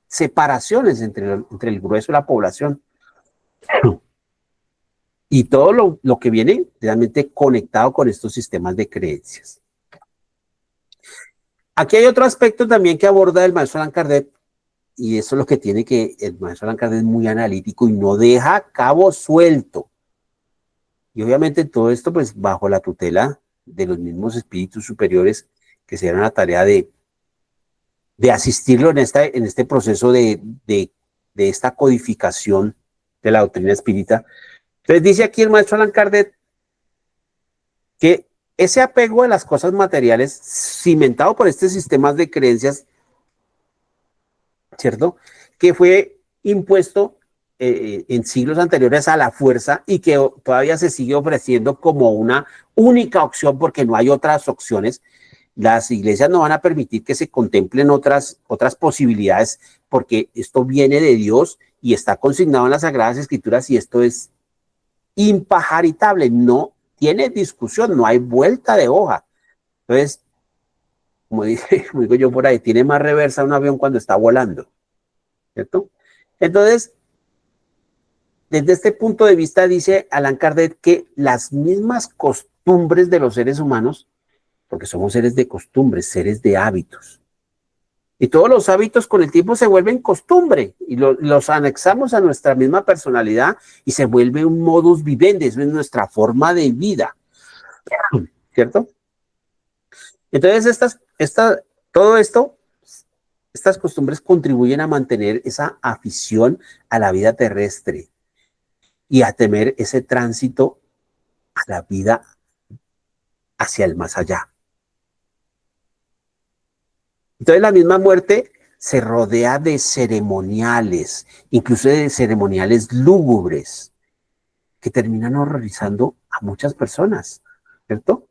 separaciones entre el grueso de la población. y todo lo que viene realmente conectado con estos sistemas de creencias. Aquí hay otro aspecto también que aborda el maestro Allan Kardec, y eso es lo que tiene que el maestro Allan Kardec es muy analítico y no deja cabo suelto. Y obviamente todo esto pues bajo la tutela de los mismos espíritus superiores que se dieron la tarea de asistirlo en este proceso de esta codificación de la doctrina espírita. Entonces dice aquí el maestro Allan Kardec que ese apego a las cosas materiales cimentado por estos sistemas de creencias, ¿cierto? Que fue impuesto en siglos anteriores a la fuerza y que todavía se sigue ofreciendo como una única opción porque no hay otras opciones. Las iglesias no van a permitir que se contemplen otras posibilidades porque esto viene de Dios y está consignado en las Sagradas Escrituras y esto es impajaritable, no tiene discusión, no hay vuelta de hoja. Entonces, como digo yo por ahí, tiene más reversa un avión cuando está volando, ¿cierto? Entonces, desde este punto de vista dice Allan Kardec que las mismas costumbres de los seres humanos, porque somos seres de costumbres, seres de hábitos, y todos los hábitos con el tiempo se vuelven costumbre y los anexamos a nuestra misma personalidad y se vuelve un modus vivendi, es nuestra forma de vida, ¿cierto? Entonces, todo esto, estas costumbres contribuyen a mantener esa afición a la vida terrestre y a temer ese tránsito a la vida hacia el más allá. Entonces, la misma muerte se rodea de ceremoniales, incluso de ceremoniales lúgubres, que terminan horrorizando a muchas personas, ¿cierto?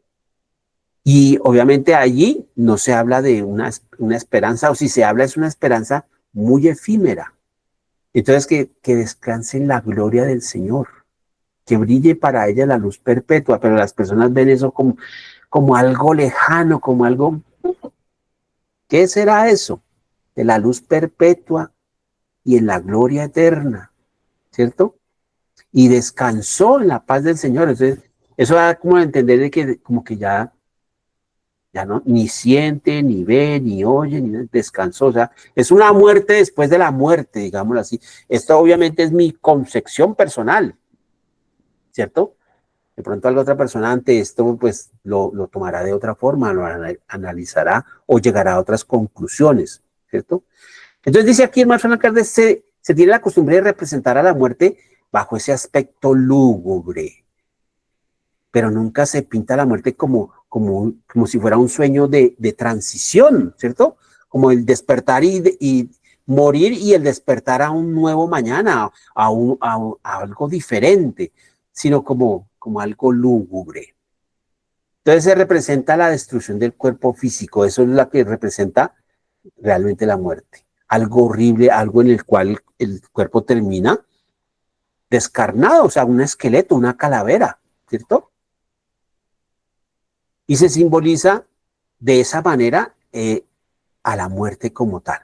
Y obviamente allí no se habla de una esperanza, o si se habla es una esperanza muy efímera. Entonces que descanse en la gloria del Señor, que brille para ella la luz perpetua, pero las personas ven eso como algo lejano, como algo, ¿qué será eso? De la luz perpetua y en la gloria eterna, ¿cierto? Y descansó en la paz del Señor. Entonces, eso da como a entender de que como que ya no, ni siente, ni ve, ni oye, ni descansó. O sea, es una muerte después de la muerte, digámoslo así. Esto obviamente es mi concepción personal, ¿cierto? De pronto alguna otra persona ante esto, pues lo tomará de otra forma, lo analizará o llegará a otras conclusiones, ¿cierto? Entonces dice aquí el maestro Allan Kardec, se tiene la costumbre de representar a la muerte bajo ese aspecto lúgubre, pero nunca se pinta la muerte como si fuera un sueño de transición, ¿cierto? Como el despertar y morir y el despertar a un nuevo mañana, a algo diferente, sino como algo lúgubre. Entonces se representa la destrucción del cuerpo físico, eso es lo que representa realmente la muerte. Algo horrible, algo en el cual el cuerpo termina descarnado, o sea, un esqueleto, una calavera, ¿cierto? Y se simboliza de esa manera a la muerte como tal.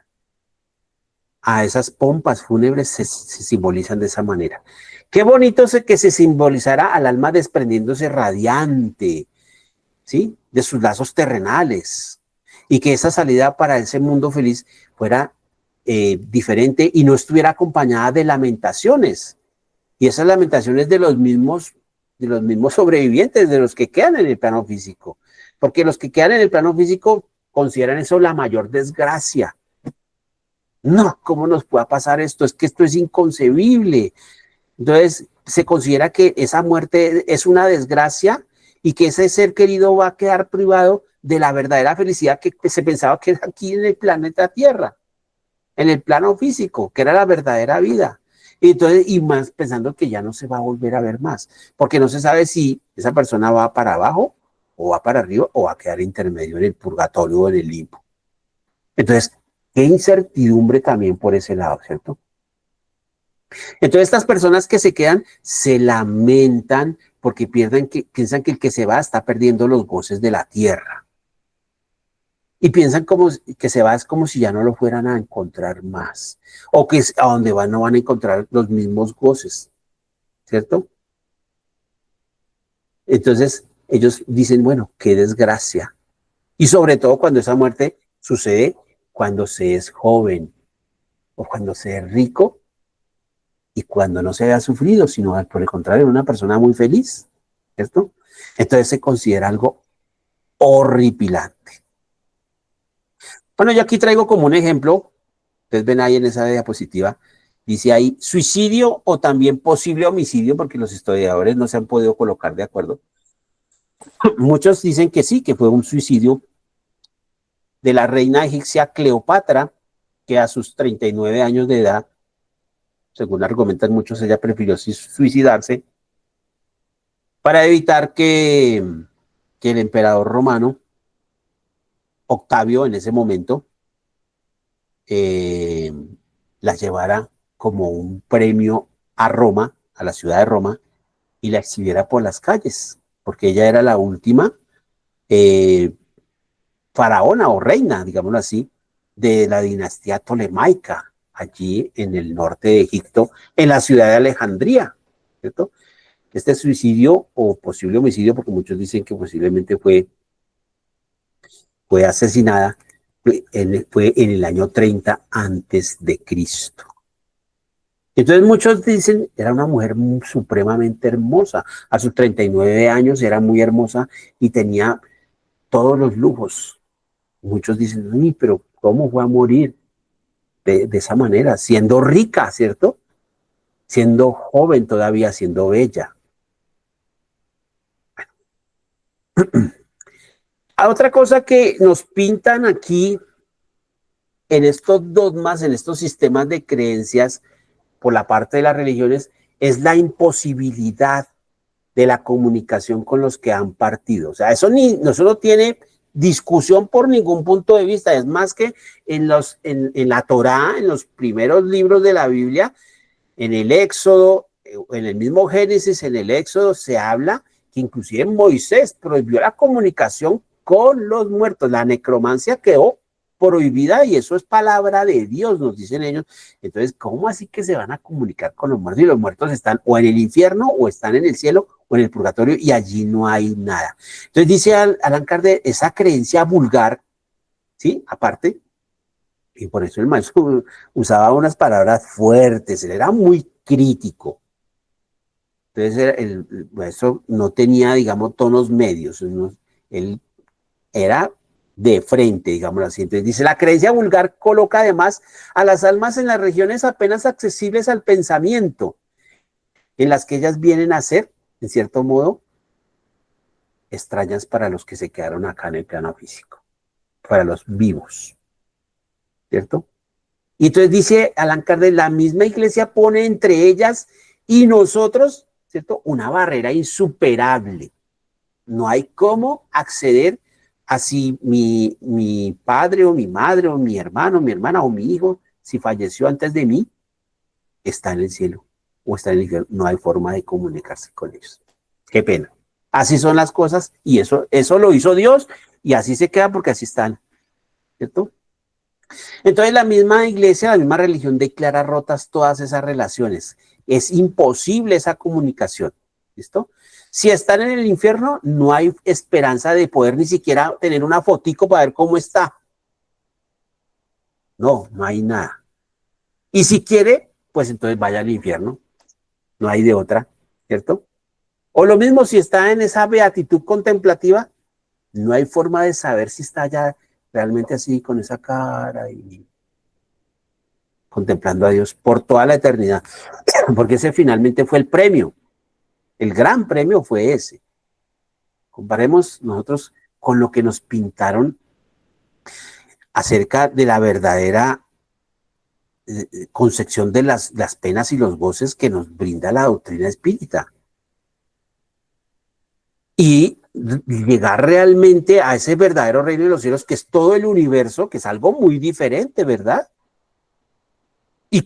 A esas pompas fúnebres se simbolizan de esa manera. Qué bonito es que se simbolizara al alma desprendiéndose radiante, ¿sí? De sus lazos terrenales. Y que esa salida para ese mundo feliz fuera diferente y no estuviera acompañada de lamentaciones. Y esas lamentaciones de los mismos sobrevivientes, de los que quedan en el plano físico. Porque los que quedan en el plano físico consideran eso la mayor desgracia. No, ¿cómo nos puede pasar esto? Es que esto es inconcebible. Entonces, se considera que esa muerte es una desgracia y que ese ser querido va a quedar privado de la verdadera felicidad que se pensaba que era aquí en el planeta Tierra, en el plano físico, que era la verdadera vida. Y entonces, y más pensando que ya no se va a volver a ver más, porque no se sabe si esa persona va para abajo o va para arriba o va a quedar intermedio en el purgatorio o en el limbo. Entonces, qué incertidumbre también por ese lado, ¿cierto? Entonces, estas personas que se quedan se lamentan porque piensan que el que se va está perdiendo los goces de la tierra. Y piensan como que se va es como si ya no lo fueran a encontrar más. O que a donde van no van a encontrar los mismos goces, ¿cierto? Entonces ellos dicen, bueno, qué desgracia. Y sobre todo cuando esa muerte sucede cuando se es joven o cuando se es rico y cuando no se haya sufrido, sino por el contrario, una persona muy feliz, ¿cierto? Entonces se considera algo horripilante. Bueno, yo aquí traigo como un ejemplo, ustedes ven ahí en esa diapositiva, dice ahí suicidio o también posible homicidio, porque los historiadores no se han podido colocar de acuerdo. Muchos dicen que sí, que fue un suicidio de la reina egipcia Cleopatra, que a sus 39 años de edad, según argumentan muchos, ella prefirió suicidarse para evitar que el emperador romano, Octavio, en ese momento, eh, la llevara como un premio a Roma, a la ciudad de Roma, y la exhibiera por las calles, porque ella era la última eh, faraona o reina, digámoslo así, de la dinastía tolemaica, allí en el norte de Egipto, en la ciudad de Alejandría, ¿cierto? Este suicidio o posible homicidio, porque muchos dicen que posiblemente fue asesinada, fue en el año 30 antes de Cristo. Entonces muchos dicen, era una mujer supremamente hermosa. A sus 39 años era muy hermosa y tenía todos los lujos. Muchos dicen, uy, pero ¿cómo fue a morir de esa manera? Siendo rica, ¿cierto? Siendo joven todavía, siendo bella. Otra cosa que nos pintan aquí en estos dogmas, en estos sistemas de creencias por la parte de las religiones, es la imposibilidad de la comunicación con los que han partido. O sea, eso no tiene discusión por ningún punto de vista. Es más que en la Torá, en los primeros libros de la Biblia, en el Éxodo, en el mismo Génesis, en el Éxodo se habla que inclusive Moisés prohibió la comunicación con los muertos. La necromancia quedó prohibida y eso es palabra de Dios, nos dicen ellos. Entonces, ¿cómo así que se van a comunicar con los muertos? Y los muertos están o en el infierno o están en el cielo o en el purgatorio y allí no hay nada. Entonces dice Allan Kardec, esa creencia vulgar, ¿sí? Aparte, y por eso el maestro usaba unas palabras fuertes, él era muy crítico. Entonces el maestro no tenía, digamos, tonos medios, él era de frente, digamos así. Entonces dice, la creencia vulgar coloca además a las almas en las regiones apenas accesibles al pensamiento, en las que ellas vienen a ser, en cierto modo, extrañas para los que se quedaron acá en el plano físico, para los vivos, ¿cierto? Y entonces dice Allan Kardec, la misma iglesia pone entre ellas y nosotros, ¿cierto? Una barrera insuperable. No hay cómo acceder a si mi padre o mi madre o mi hermano, mi hermana o mi hijo, si falleció antes de mí, está en el cielo o está en el infierno. No hay forma de comunicarse con ellos. Qué pena. Así son las cosas y eso lo hizo Dios y así se queda porque así están, ¿cierto? Entonces la misma iglesia, la misma religión declara rotas todas esas relaciones. Es imposible esa comunicación, ¿listo? Si están en el infierno, no hay esperanza de poder ni siquiera tener una fotico para ver cómo está. No, no hay nada. Y si quiere, pues entonces vaya al infierno. No hay de otra, ¿cierto? O lo mismo si está en esa beatitud contemplativa, no hay forma de saber si está ya realmente así con esa cara y contemplando a Dios por toda la eternidad, porque ese finalmente fue el premio, el gran premio fue ese. Comparemos nosotros con lo que nos pintaron acerca de la verdadera concepción de las penas y los goces que nos brinda la doctrina espírita. Y llegar realmente a ese verdadero reino de los cielos, que es todo el universo, que es algo muy diferente, ¿verdad? ¿Y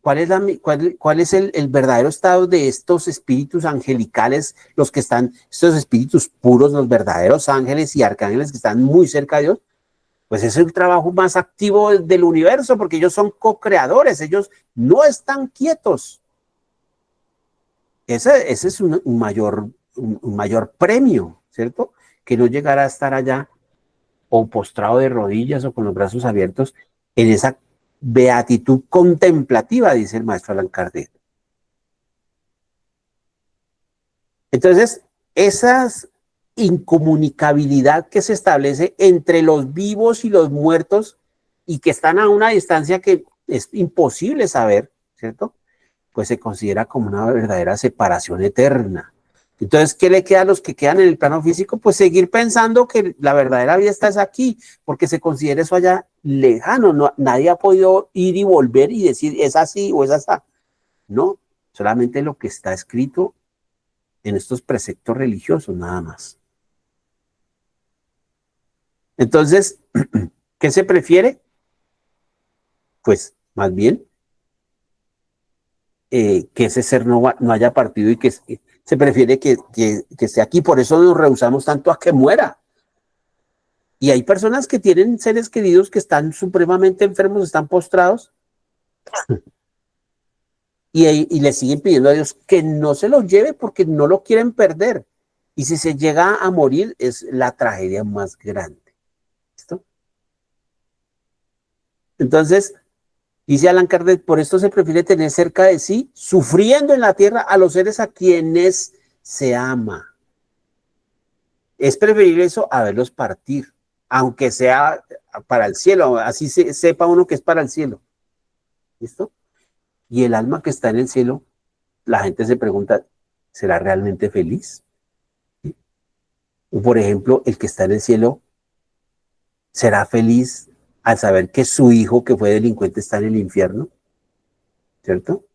cuál es el verdadero estado de estos espíritus angelicales, los que están, estos espíritus puros, los verdaderos ángeles y arcángeles que están muy cerca de Dios? Pues es el trabajo más activo del universo, porque ellos son co-creadores, ellos no están quietos. Ese es un un mayor premio, ¿cierto? Que no llegar a estar allá o postrado de rodillas o con los brazos abiertos en esa beatitud contemplativa, dice el maestro Allan Kardec. Entonces, esa incomunicabilidad que se establece entre los vivos y los muertos y que están a una distancia que es imposible saber, ¿cierto? Pues se considera como una verdadera separación eterna. Entonces, ¿qué le queda a los que quedan en el plano físico? Pues seguir pensando que la verdadera vida está aquí, porque se considera eso allá lejano. No, nadie ha podido ir y volver y decir es así o es así. No, solamente lo que está escrito en estos preceptos religiosos, nada más. Entonces, ¿qué se prefiere? Pues más bien que ese ser no haya partido y que se prefiere que esté aquí. Por eso nos rehusamos tanto a que muera. Y hay personas que tienen seres queridos que están supremamente enfermos, están postrados, y le siguen pidiendo a Dios que no se los lleve porque no lo quieren perder. Y si se llega a morir, es la tragedia más grande. ¿Listo? Entonces, dice Allan Kardec, por esto se prefiere tener cerca de sí, sufriendo en la tierra, a los seres a quienes se ama. Es preferible eso a verlos partir, aunque sea para el cielo, así sepa uno que es para el cielo. ¿Listo? Y el alma que está en el cielo, la gente se pregunta, ¿será realmente feliz? ¿Sí? O por ejemplo, el que está en el cielo, ¿será feliz al saber que su hijo que fue delincuente está en el infierno? ¿Cierto?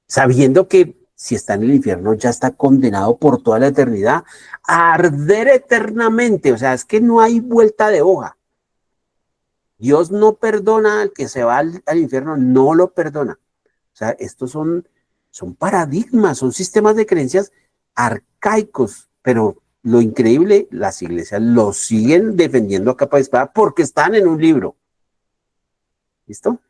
Sabiendo que si está en el infierno ya está condenado por toda la eternidad a arder eternamente. O sea, es que no hay vuelta de hoja. Dios no perdona al que se va al infierno, no lo perdona. O sea, estos son paradigmas, son sistemas de creencias arcaicos, pero lo increíble, las iglesias los siguen defendiendo a capa de espada porque están en un libro. ¿Listo?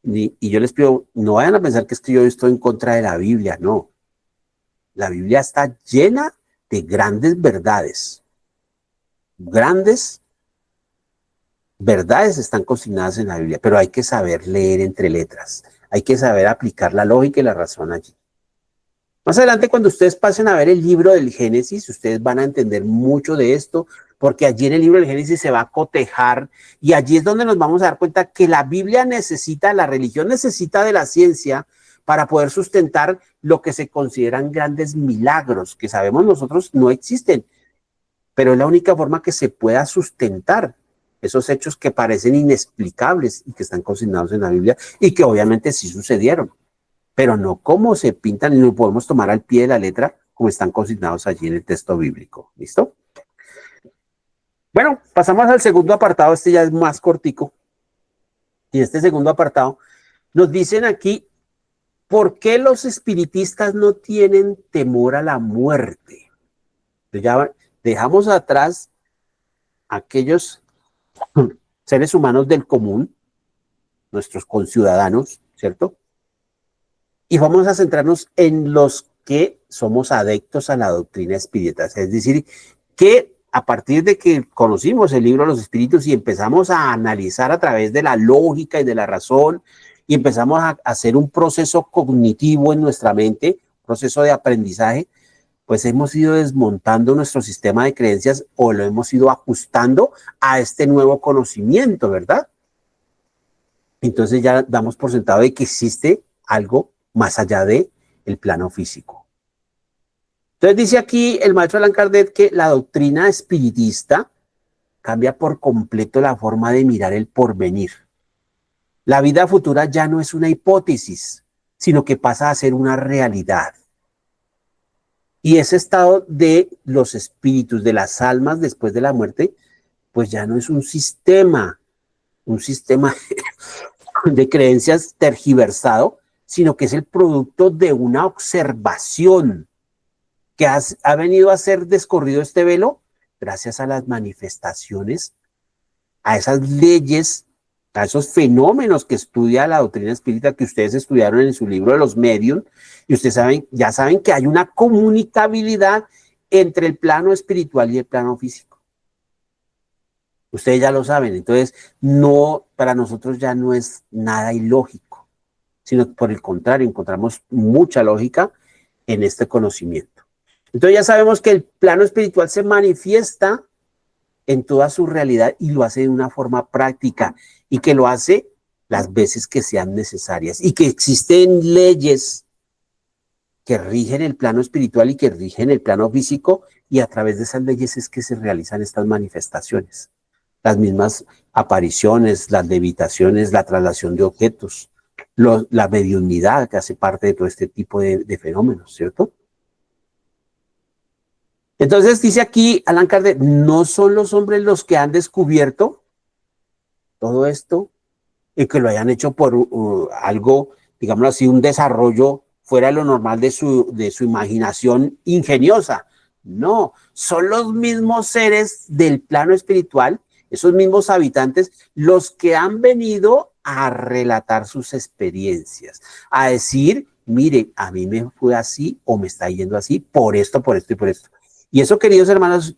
Y yo les pido, no vayan a pensar que es que yo estoy en contra de la Biblia, no. La Biblia está llena de grandes verdades. Grandes verdades están consignadas en la Biblia, pero hay que saber leer entre letras. Hay que saber aplicar la lógica y la razón allí. Más adelante, cuando ustedes pasen a ver el libro del Génesis, ustedes van a entender mucho de esto, porque allí en el libro del Génesis se va a cotejar y allí es donde nos vamos a dar cuenta que la Biblia necesita, la religión necesita de la ciencia para poder sustentar lo que se consideran grandes milagros, que sabemos nosotros no existen, pero es la única forma que se pueda sustentar esos hechos que parecen inexplicables y que están consignados en la Biblia y que obviamente sí sucedieron, pero no como se pintan y no podemos tomar al pie de la letra como están consignados allí en el texto bíblico. ¿Listo? Bueno, pasamos al segundo apartado, este ya es más cortico. Y este segundo apartado nos dicen aquí, ¿por qué los espiritistas no tienen temor a la muerte? Entonces ya dejamos atrás aquellos seres humanos del común, nuestros conciudadanos, ¿cierto? Y vamos a centrarnos en los que somos adeptos a la doctrina espírita, es decir, que a partir de que conocimos el libro de los espíritus y empezamos a analizar a través de la lógica y de la razón y empezamos a hacer un proceso cognitivo en nuestra mente, proceso de aprendizaje, pues hemos ido desmontando nuestro sistema de creencias o lo hemos ido ajustando a este nuevo conocimiento, ¿verdad? Entonces ya damos por sentado de que existe algo más allá de el plano físico. Entonces dice aquí el maestro Allan Kardec que la doctrina espiritista cambia por completo la forma de mirar el porvenir. La vida futura ya no es una hipótesis, sino que pasa a ser una realidad. Y ese estado de los espíritus, de las almas después de la muerte, pues ya no es un sistema de creencias tergiversado, sino que es el producto de una observación que ha venido a ser descorrido este velo gracias a las manifestaciones, a esas leyes a esos fenómenos que estudia la doctrina espírita que ustedes estudiaron en su libro de los medios, y ustedes saben, ya saben que hay una comunicabilidad entre el plano espiritual y el plano físico. Ustedes ya lo saben, entonces no, para nosotros ya no es nada ilógico, sino por el contrario, encontramos mucha lógica en este conocimiento. Entonces ya sabemos que el plano espiritual se manifiesta en toda su realidad y lo hace de una forma práctica y que lo hace las veces que sean necesarias y que existen leyes que rigen el plano espiritual y que rigen el plano físico y a través de esas leyes es que se realizan estas manifestaciones. Las mismas apariciones, las levitaciones, la traslación de objetos, la mediunidad que hace parte de todo este tipo de fenómenos, ¿cierto? Entonces dice aquí Allan Kardec, no son los hombres los que han descubierto todo esto y que lo hayan hecho por algo, digámoslo así, un desarrollo fuera de lo normal de su imaginación ingeniosa. No, son los mismos seres del plano espiritual, esos mismos habitantes, los que han venido a relatar sus experiencias, a decir, mire, a mí me fue así o me está yendo así por esto y por esto. Y eso, queridos hermanos,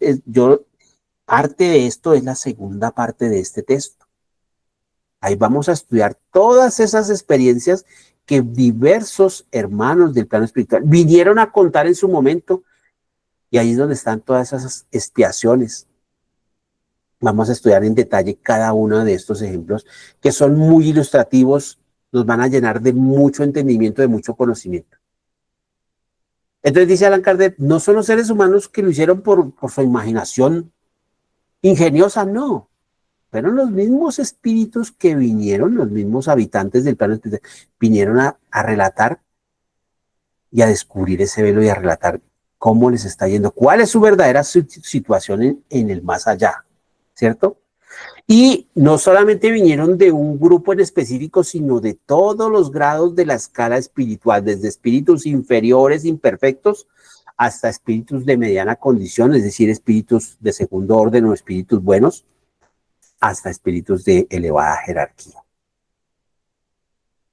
parte de esto es la segunda parte de este texto. Ahí vamos a estudiar todas esas experiencias que diversos hermanos del plano espiritual vinieron a contar en su momento. Y ahí es donde están todas esas expiaciones. Vamos a estudiar en detalle cada uno de estos ejemplos que son muy ilustrativos, nos van a llenar de mucho entendimiento, de mucho conocimiento. Entonces dice Allan Kardec, no son los seres humanos que lo hicieron por su imaginación ingeniosa, no. Fueron los mismos espíritus que vinieron, los mismos habitantes del plano espiritual, vinieron a relatar y a descubrir ese velo y a relatar cómo les está yendo, cuál es su verdadera situación en el más allá, ¿cierto? Y no solamente vinieron de un grupo en específico, sino de todos los grados de la escala espiritual, desde espíritus inferiores, imperfectos, hasta espíritus de mediana condición, es decir, espíritus de segundo orden o espíritus buenos, hasta espíritus de elevada jerarquía,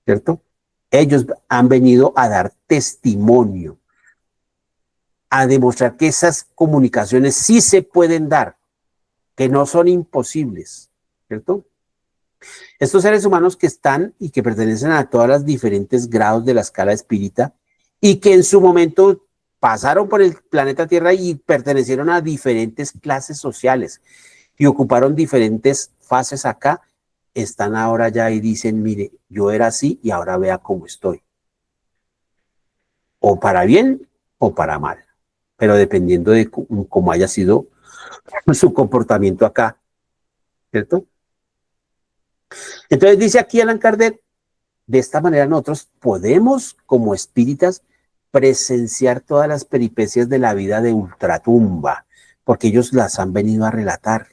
¿cierto? Ellos han venido a dar testimonio, a demostrar que esas comunicaciones sí se pueden dar, que no son imposibles, ¿cierto? Estos seres humanos que están y que pertenecen a todos los diferentes grados de la escala espírita y que en su momento pasaron por el planeta Tierra y pertenecieron a diferentes clases sociales y ocuparon diferentes fases acá, están ahora ya y dicen, mire, yo era así y ahora vea cómo estoy. O para bien o para mal, pero dependiendo de cómo haya sido su comportamiento acá, ¿cierto? Entonces dice aquí Allan Kardec, de esta manera nosotros podemos, como espíritas, presenciar todas las peripecias de la vida de ultratumba, porque ellos las han venido a relatar.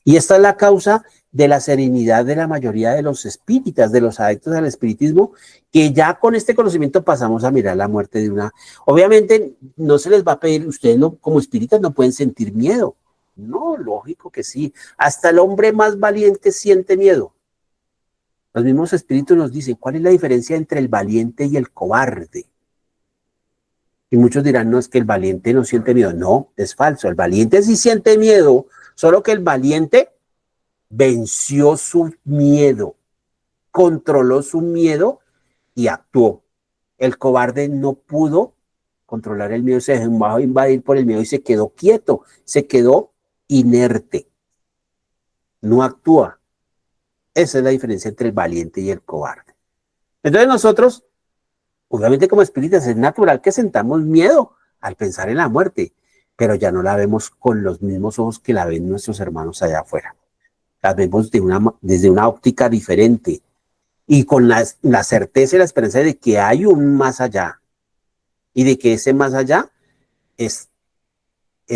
Y esta es la causa de la serenidad de la mayoría de los espíritas, de los adeptos al espiritismo, que ya con este conocimiento pasamos a mirar la muerte de una... Obviamente no se les va a pedir, ustedes no, como espíritas no pueden sentir miedo. No, lógico que sí. Hasta el hombre más valiente siente miedo. Los mismos espíritus nos dicen, ¿cuál es la diferencia entre el valiente y el cobarde? Y muchos dirán, no, es que el valiente no siente miedo. No, es falso. El valiente sí siente miedo, solo que el valiente venció su miedo, controló su miedo y actuó. El cobarde no pudo controlar el miedo, se dejó invadir por el miedo y se quedó quieto, se quedó inerte, no actúa. Esa es la diferencia entre el valiente y el cobarde. Entonces nosotros, obviamente como espíritas, es natural que sentamos miedo al pensar en la muerte, pero ya no la vemos con los mismos ojos que la ven nuestros hermanos allá afuera. Las vemos desde una óptica diferente y con la certeza y la esperanza de que hay un más allá y de que ese más allá es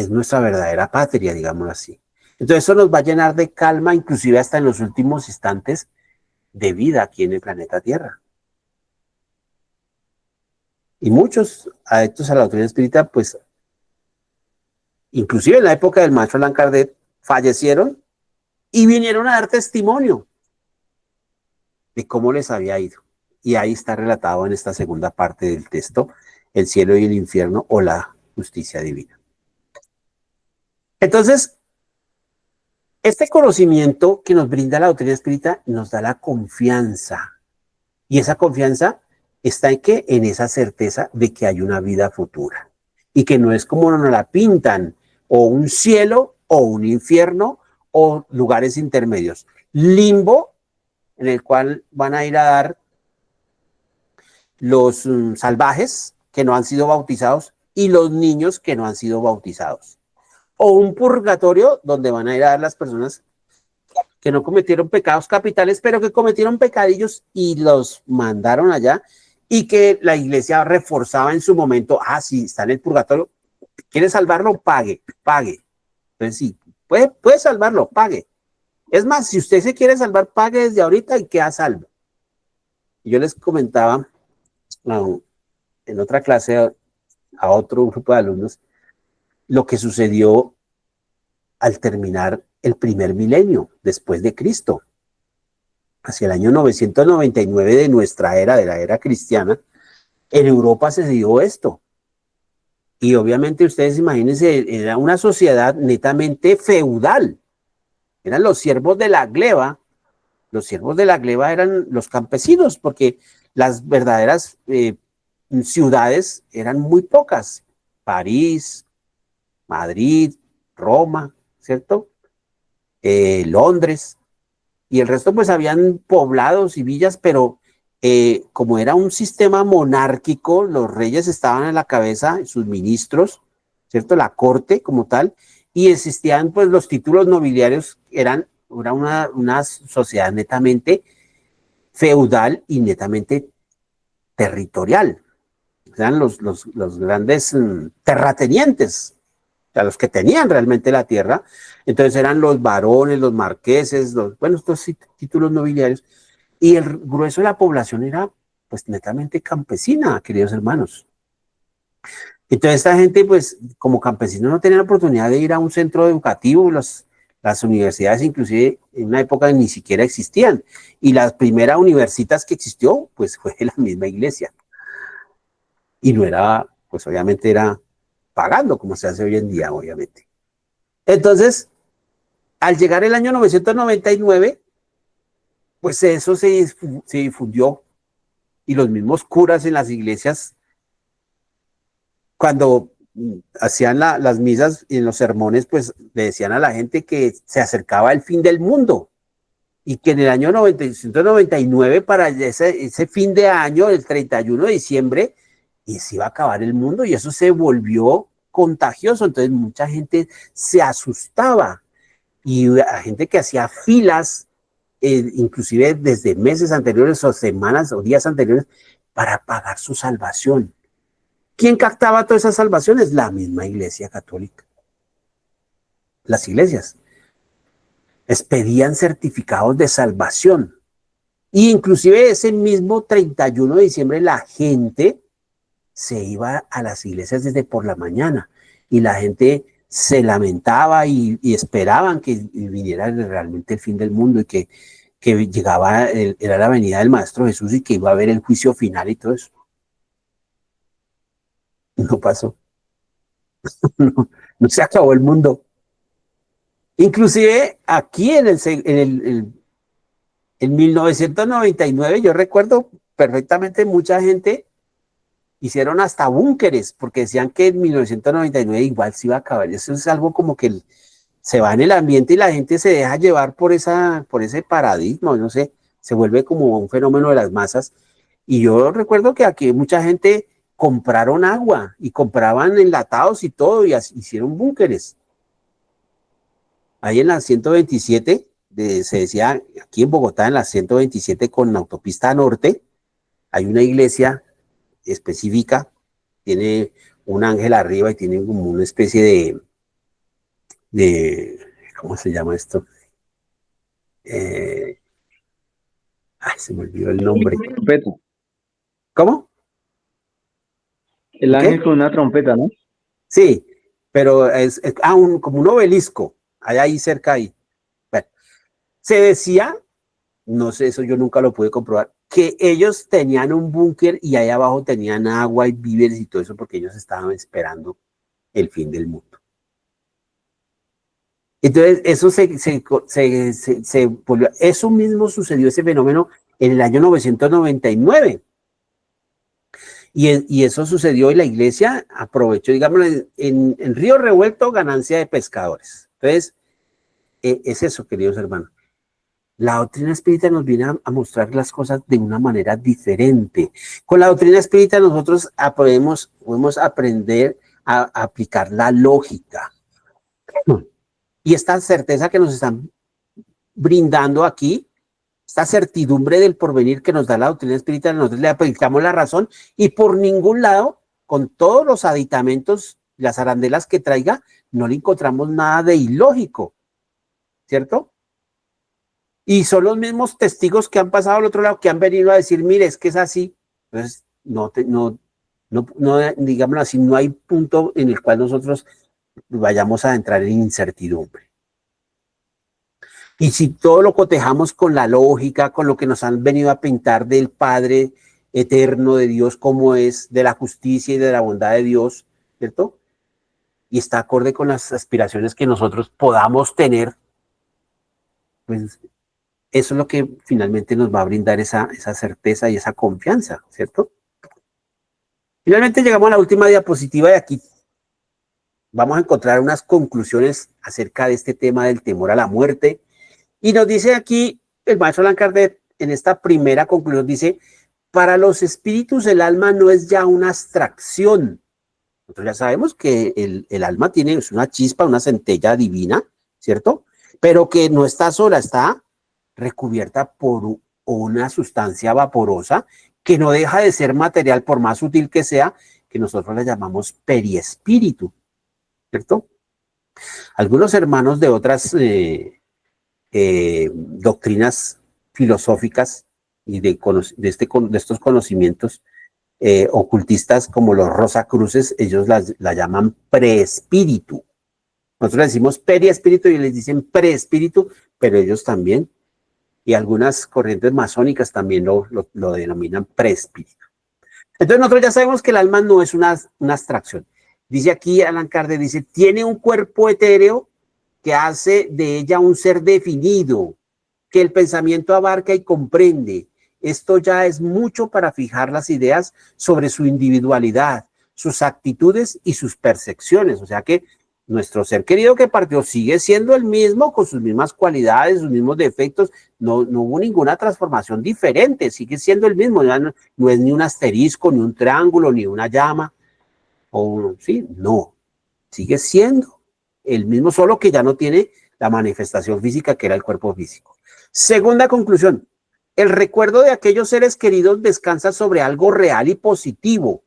nuestra verdadera patria, digámoslo así. Entonces eso nos va a llenar de calma, inclusive hasta en los últimos instantes de vida aquí en el planeta Tierra. Y muchos adeptos a la doctrina espírita, pues, inclusive en la época del maestro Allan Kardec, fallecieron y vinieron a dar testimonio de cómo les había ido. Y ahí está relatado en esta segunda parte del texto, el cielo y el infierno o la justicia divina. Entonces, este conocimiento que nos brinda la doctrina espírita nos da la confianza. Y esa confianza está en que en esa certeza de que hay una vida futura. Y que no es como nos la pintan, o un cielo, o un infierno, o lugares intermedios. Limbo, en el cual van a ir a dar los salvajes que no han sido bautizados y los niños que no han sido bautizados. O un purgatorio donde van a ir a dar las personas que no cometieron pecados capitales, pero que cometieron pecadillos y los mandaron allá y que la iglesia reforzaba en su momento, si está en el purgatorio, quiere salvarlo, pague, pague. Entonces sí, puede salvarlo, pague. Es más, si usted se quiere salvar, pague desde ahorita y queda salvo. Y yo les comentaba en otra clase a otro grupo de alumnos lo que sucedió al terminar el primer milenio después de Cristo. Hacia el año 999 de nuestra era, de la era cristiana, en Europa se dio esto. Y obviamente ustedes imagínense, era una sociedad netamente feudal. Eran los siervos de la gleba. Los siervos de la gleba eran los campesinos, porque las verdaderas ciudades eran muy pocas. París, Madrid, Roma, ¿cierto? Londres. Y el resto pues habían poblados y villas, pero como era un sistema monárquico, los reyes estaban a la cabeza, sus ministros, ¿cierto? La corte como tal, y existían pues los títulos nobiliarios, era una sociedad netamente feudal y netamente territorial. Eran los grandes terratenientes, o sea, los que tenían realmente la tierra. Entonces eran los varones, los marqueses, estos títulos nobiliarios. Y el grueso de la población era pues netamente campesina, queridos hermanos. Entonces esta gente pues como campesinos no tenían la oportunidad de ir a un centro educativo, las universidades inclusive en una época ni siquiera existían. Y la primera universitas que existió pues fue la misma iglesia. Y no era, pues obviamente era pagando como se hace hoy en día, obviamente. Entonces, al llegar el año 999, pues eso se difundió y los mismos curas en las iglesias, cuando hacían las misas y en los sermones, pues le decían a la gente que se acercaba el fin del mundo y que en el año 999, para ese fin de año, el 31 de diciembre, y se iba a acabar el mundo y eso se volvió contagioso. Entonces mucha gente se asustaba y la gente que hacía filas, inclusive desde meses anteriores o semanas o días anteriores, para pagar su salvación. ¿Quién captaba todas esas salvaciones? La misma iglesia católica. Las iglesias expedían certificados de salvación. Y inclusive ese mismo 31 de diciembre la gente se iba a las iglesias desde por la mañana y la gente se lamentaba y esperaban que viniera realmente el fin del mundo y que llegaba, era la venida del Maestro Jesús y que iba a haber el juicio final y todo eso. No pasó. No se acabó el mundo. Inclusive aquí en 1999, yo recuerdo perfectamente mucha gente hicieron hasta búnkeres porque decían que en 1999 igual se iba a acabar. Eso es algo como que se va en el ambiente y la gente se deja llevar por ese paradigma, no sé, se vuelve como un fenómeno de las masas. Y yo recuerdo que aquí mucha gente compraron agua y compraban enlatados y todo y hicieron búnkeres. Ahí en la 127, se decía, aquí en Bogotá, en la 127 con la autopista norte, hay una iglesia específica, tiene un ángel arriba y tiene como una especie de ¿cómo se llama esto? Se me olvidó el nombre. Trompeta. ¿Cómo? El ángel ¿Qué? con una trompeta, ¿no? Sí, pero es como un obelisco, allá ahí cerca ahí. Bueno, se decía no sé, eso yo nunca lo pude comprobar, que ellos tenían un búnker y ahí abajo tenían agua y víveres y todo eso porque ellos estaban esperando el fin del mundo. Entonces, eso mismo sucedió, ese fenómeno, en el año 999. Y eso sucedió y la iglesia aprovechó, digamos, en Río Revuelto, ganancia de pescadores. Entonces, es eso, queridos hermanos. La doctrina espírita nos viene a mostrar las cosas de una manera diferente. Con la doctrina espírita nosotros podemos aprender a aplicar la lógica. Y esta certeza que nos están brindando aquí, esta certidumbre del porvenir que nos da la doctrina espírita, nosotros le aplicamos la razón y por ningún lado, con todos los aditamentos, las arandelas que traiga, no le encontramos nada de ilógico, ¿cierto? Y son los mismos testigos que han pasado al otro lado, que han venido a decir, mire, es que es así. Entonces, digámoslo así, no hay punto en el cual nosotros vayamos a entrar en incertidumbre. Y si todo lo cotejamos con la lógica, con lo que nos han venido a pintar del Padre eterno de Dios, como es, de la justicia y de la bondad de Dios, ¿cierto? Y está acorde con las aspiraciones que nosotros podamos tener, pues eso es lo que finalmente nos va a brindar esa certeza y esa confianza, ¿cierto? Finalmente llegamos a la última diapositiva y aquí vamos a encontrar unas conclusiones acerca de este tema del temor a la muerte. Y nos dice aquí el maestro Allan Kardec, en esta primera conclusión, dice, para los espíritus el alma no es ya una abstracción. Nosotros ya sabemos que el alma tiene una chispa, una centella divina, ¿cierto? Pero que no está sola, está recubierta por una sustancia vaporosa que no deja de ser material, por más sutil que sea, que nosotros le llamamos periespíritu, ¿cierto? Algunos hermanos de otras doctrinas filosóficas y de estos conocimientos ocultistas como los Rosacruces, ellos la llaman preespíritu. Nosotros le decimos periespíritu y les dicen preespíritu, pero ellos también, y algunas corrientes masónicas también lo denominan preespíritu. Entonces nosotros ya sabemos que el alma no es una abstracción. Dice aquí Allan Kardec, dice, tiene un cuerpo etéreo que hace de ella un ser definido, que el pensamiento abarca y comprende. Esto ya es mucho para fijar las ideas sobre su individualidad, sus actitudes y sus percepciones. O sea que nuestro ser querido que partió sigue siendo el mismo, con sus mismas cualidades, sus mismos defectos. No hubo ninguna transformación diferente, sigue siendo el mismo. No es ni un asterisco, ni un triángulo, ni una llama. Sí, no, sigue siendo el mismo, solo que ya no tiene la manifestación física que era el cuerpo físico. Segunda conclusión, el recuerdo de aquellos seres queridos descansa sobre algo real y positivo.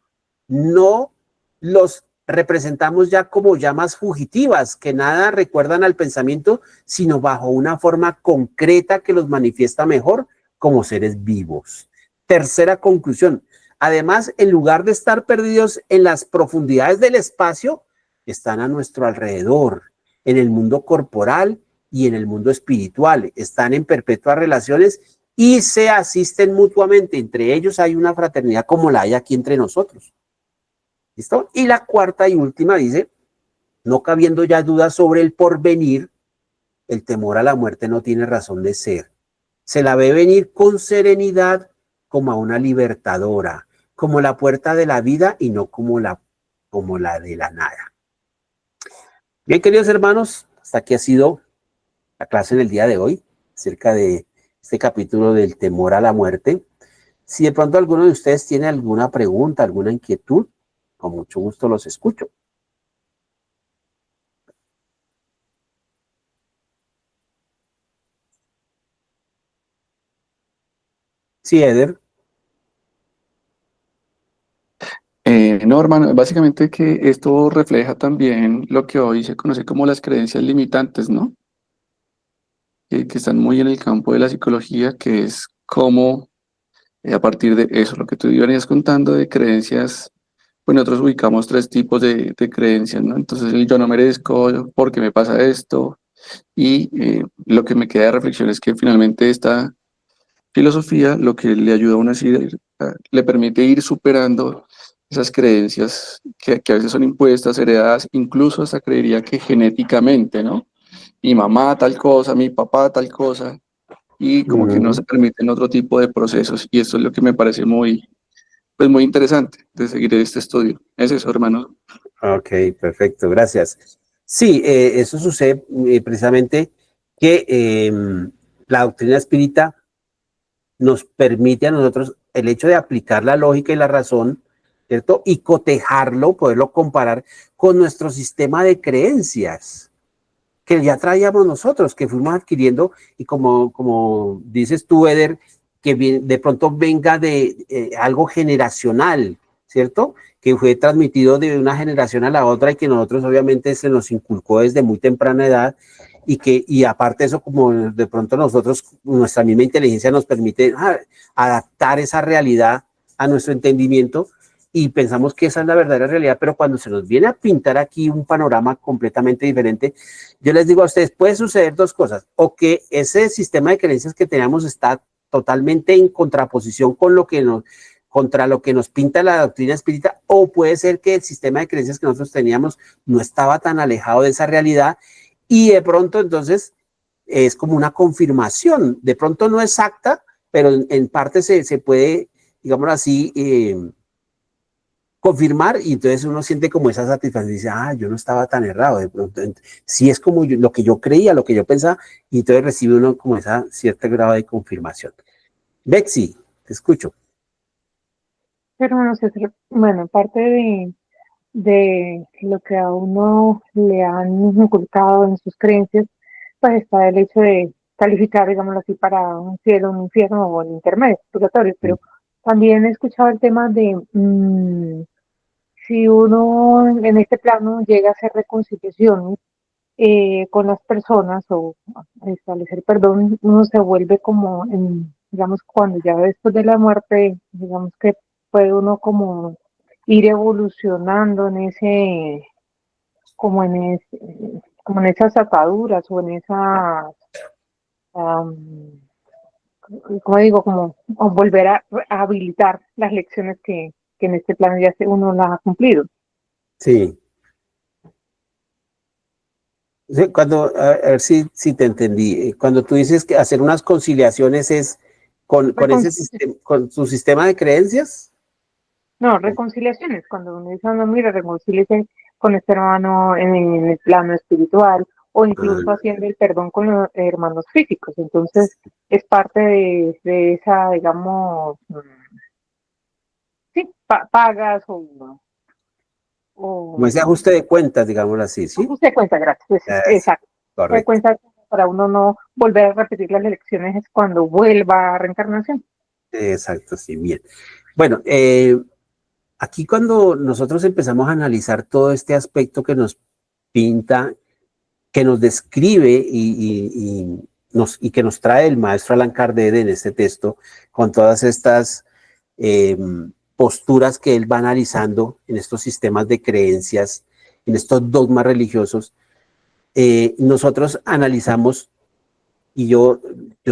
No los representamos ya como llamas fugitivas, que nada recuerdan al pensamiento, sino bajo una forma concreta que los manifiesta mejor como seres vivos. Tercera conclusión, además, en lugar de estar perdidos en las profundidades del espacio, están a nuestro alrededor, en el mundo corporal y en el mundo espiritual. Están en perpetuas relaciones y se asisten mutuamente. Entre ellos hay una fraternidad como la hay aquí entre nosotros. ¿Listo? Y la cuarta y última dice, no cabiendo ya dudas sobre el porvenir, el temor a la muerte no tiene razón de ser. Se la ve venir con serenidad como a una libertadora, como la puerta de la vida y no como la de la nada. Bien, queridos hermanos, hasta aquí ha sido la clase en el día de hoy, acerca de este capítulo del temor a la muerte. Si de pronto alguno de ustedes tiene alguna pregunta, alguna inquietud, con mucho gusto los escucho. Sí, Eder. No, hermano, básicamente que esto refleja también lo que hoy se conoce como las creencias limitantes, ¿no? Que están muy en el campo de la psicología, que es cómo, a partir de eso, lo que tú venías contando de creencias, pues nosotros ubicamos tres tipos de creencias, ¿no? Entonces, el yo no merezco, ¿por qué me pasa esto? Y lo que me queda de reflexión es que finalmente filosofía lo que le ayuda a uno es le permite ir superando esas creencias que a veces son impuestas, heredadas, incluso hasta creería que genéticamente, ¿no? Mi mamá tal cosa, mi papá tal cosa, y como que no se Ujú. permiten otro tipo de procesos, y esto es lo que me parece muy, pues muy interesante de seguir este estudio. Es eso, hermano. Ok, perfecto, gracias. Sí, eso sucede precisamente que la doctrina espírita nos permite a nosotros el hecho de aplicar la lógica y la razón, ¿cierto? Y cotejarlo, poderlo comparar con nuestro sistema de creencias que ya traíamos nosotros, que fuimos adquiriendo, y como dices tú, Eder, que de pronto venga de algo generacional, ¿cierto? Que fue transmitido de una generación a la otra y que nosotros obviamente se nos inculcó desde muy temprana edad y aparte de eso, como de pronto nosotros, nuestra misma inteligencia nos permite adaptar esa realidad a nuestro entendimiento y pensamos que esa es la verdadera realidad, pero cuando se nos viene a pintar aquí un panorama completamente diferente, yo les digo a ustedes, puede suceder dos cosas, o que ese sistema de creencias que teníamos está totalmente en contraposición con contra lo que nos pinta la doctrina espírita, o puede ser que el sistema de creencias que nosotros teníamos no estaba tan alejado de esa realidad y de pronto entonces es como una confirmación, de pronto no exacta, pero en parte se puede, digamos así, confirmar y entonces uno siente como esa satisfacción y dice, yo no estaba tan errado, de pronto, sí es como lo que yo creía, lo que yo pensaba, y entonces recibe uno como esa cierto grado de confirmación. Bexy, te escucho. Pero bueno, bueno, parte de lo que a uno le han inculcado en sus creencias, pues está el hecho de calificar, digámoslo así, para un cielo, un infierno o el intermedio, purgatorio, pero también he escuchado el tema de si uno en este plano llega a hacer reconciliaciones con las personas o a establecer perdón, uno se vuelve como, digamos, cuando ya después de la muerte, digamos que puede uno como ir evolucionando en ese, como en esas ataduras o en esas, am, como digo, como o volver a habilitar las lecciones que en este plano uno las ha cumplido. Sí. Sí, cuando, a ver si te entendí, cuando tú dices que hacer unas conciliaciones es con ese sistema, con su sistema de creencias. No, reconciliaciones, cuando uno dice, no, mira, reconcíliese con este hermano en el plano espiritual o incluso Ah, haciendo el perdón con los hermanos físicos. Entonces, es parte de esa, digamos, sí, pagas como ese o ajuste de cuentas, digámoslo así, ¿sí? ajuste de cuenta, gracias, Sí, exacto. Se correcto. cuenta para uno no volver a repetir las elecciones es cuando vuelva a reencarnación. Exacto, sí, bien. Bueno, aquí cuando nosotros empezamos a analizar todo este aspecto que nos pinta, que nos describe y que nos trae el maestro Allan Kardec en este texto, con todas estas eh, posturas que él va analizando en estos sistemas de creencias, en estos dogmas religiosos, nosotros analizamos y yo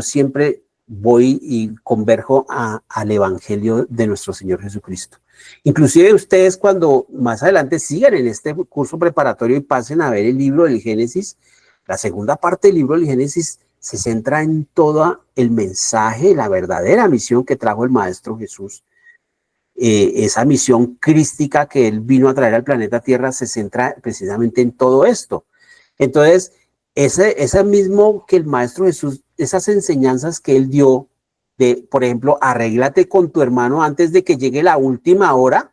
siempre voy y converjo al Evangelio de nuestro Señor Jesucristo. Inclusive ustedes cuando más adelante sigan en este curso preparatorio y pasen a ver el libro del Génesis, la segunda parte del libro del Génesis se centra en todo el mensaje, la verdadera misión que trajo el Maestro Jesús. Esa misión crística que él vino a traer al planeta Tierra se centra precisamente en todo esto. Entonces, ese mismo que el Maestro Jesús, esas enseñanzas que él dio, de, por ejemplo, arréglate con tu hermano antes de que llegue la última hora,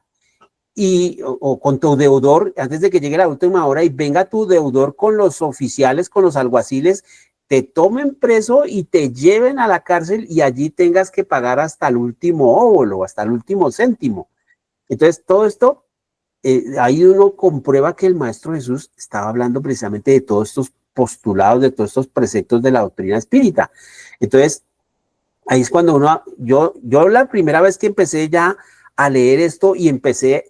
o con tu deudor antes de que llegue la última hora y venga tu deudor con los oficiales, con los alguaciles, te tomen preso y te lleven a la cárcel y allí tengas que pagar hasta el último óbolo, hasta el último céntimo. Entonces, todo esto, ahí uno comprueba que el Maestro Jesús estaba hablando precisamente de todos estos postulados, de todos estos preceptos de la doctrina espírita. Entonces, ahí es cuando yo la primera vez que empecé ya a leer esto y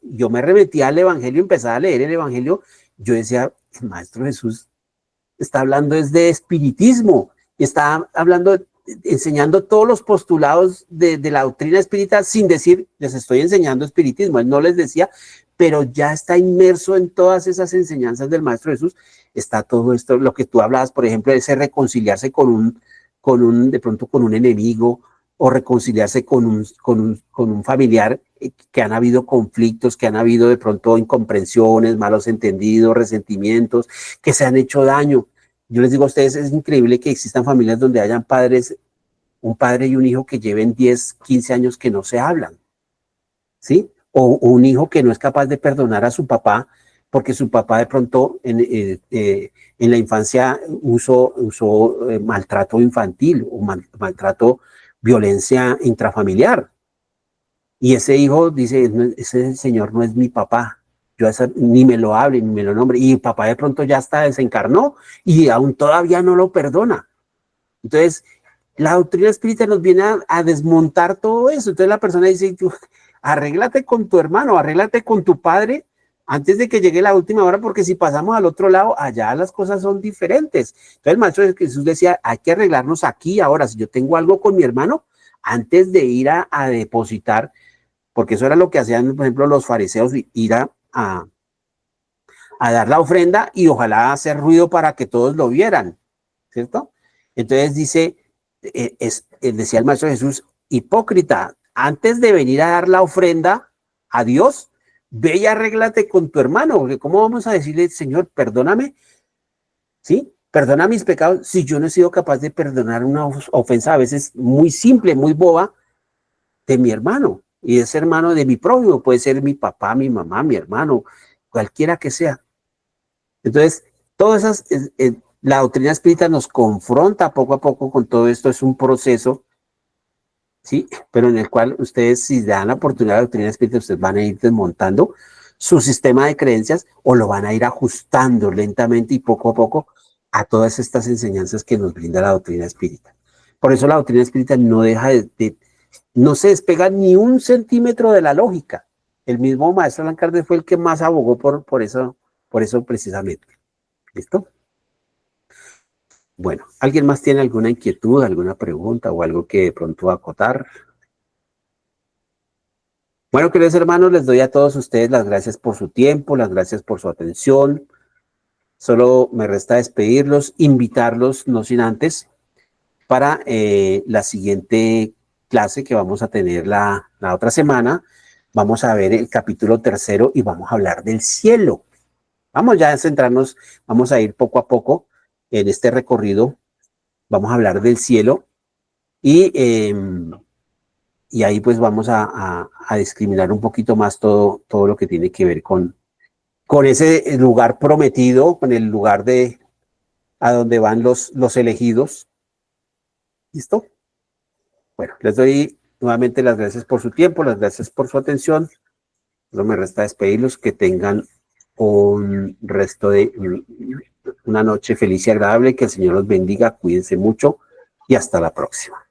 yo me remetí al Evangelio, empecé a leer el Evangelio, yo decía, el Maestro Jesús está hablando es de espiritismo, está hablando enseñando todos los postulados de la doctrina espírita sin decir, les estoy enseñando espiritismo. Él no les decía, pero ya está inmerso en todas esas enseñanzas del Maestro Jesús. Está todo esto, lo que tú hablabas, por ejemplo, de ese reconciliarse de pronto con un enemigo, o reconciliarse con un familiar, que han habido conflictos, que han habido de pronto incomprensiones, malos entendidos, resentimientos, que se han hecho daño. Yo les digo a ustedes, es increíble que existan familias donde hayan padres, un padre y un hijo que lleven 10, 15 años que no se hablan, ¿sí? O un hijo que no es capaz de perdonar a su papá porque su papá de pronto en la infancia usó maltrato infantil o maltrato, violencia intrafamiliar. Y ese hijo dice, ese señor no es mi papá, ni me lo hable, ni me lo nombre. Y el papá de pronto ya está desencarnó y aún todavía no lo perdona. Entonces, la doctrina espírita nos viene a desmontar todo eso. Entonces la persona dice, arréglate con tu hermano, arréglate con tu padre antes de que llegue la última hora, porque si pasamos al otro lado, allá las cosas son diferentes. Entonces el Maestro Jesús decía, hay que arreglarnos aquí ahora. Si yo tengo algo con mi hermano, antes de ir a depositar, porque eso era lo que hacían, por ejemplo, los fariseos, ir a dar la ofrenda y ojalá hacer ruido para que todos lo vieran, ¿cierto? Entonces dice, decía el Maestro Jesús, hipócrita, antes de venir a dar la ofrenda a Dios, ve y arréglate con tu hermano, porque ¿cómo vamos a decirle, Señor, perdóname? ¿Sí? Perdona mis pecados, si yo no he sido capaz de perdonar una ofensa a veces muy simple, muy boba, de mi hermano, y ese hermano de mi prójimo, puede ser mi papá, mi mamá, mi hermano, cualquiera que sea. Entonces, todas esas, la doctrina espírita nos confronta poco a poco con todo esto, es un proceso, ¿sí? Pero en el cual ustedes, si dan la oportunidad de la doctrina espírita, ustedes van a ir desmontando su sistema de creencias o lo van a ir ajustando lentamente y poco a poco a todas estas enseñanzas que nos brinda la doctrina espírita. Por eso la doctrina espírita no deja no se despega ni un centímetro de la lógica. El mismo maestro Allan Kardec fue el que más abogó por eso precisamente. ¿Listo? Bueno, ¿alguien más tiene alguna inquietud, alguna pregunta o algo que de pronto acotar? Bueno, queridos hermanos, les doy a todos ustedes las gracias por su tiempo, las gracias por su atención. Solo me resta despedirlos, invitarlos, no sin antes, para la siguiente clase que vamos a tener la otra semana. Vamos a ver el capítulo 3 y vamos a hablar del cielo. Vamos ya a centrarnos, vamos a ir poco a poco en este recorrido. Vamos a hablar del cielo y ahí pues vamos a discriminar un poquito más todo lo que tiene que ver con ese lugar prometido, con el lugar a donde van los elegidos. ¿Listo? Bueno, les doy nuevamente las gracias por su tiempo, las gracias por su atención. No me resta despedirlos, que tengan un resto de una noche feliz y agradable, que el Señor los bendiga, cuídense mucho y hasta la próxima.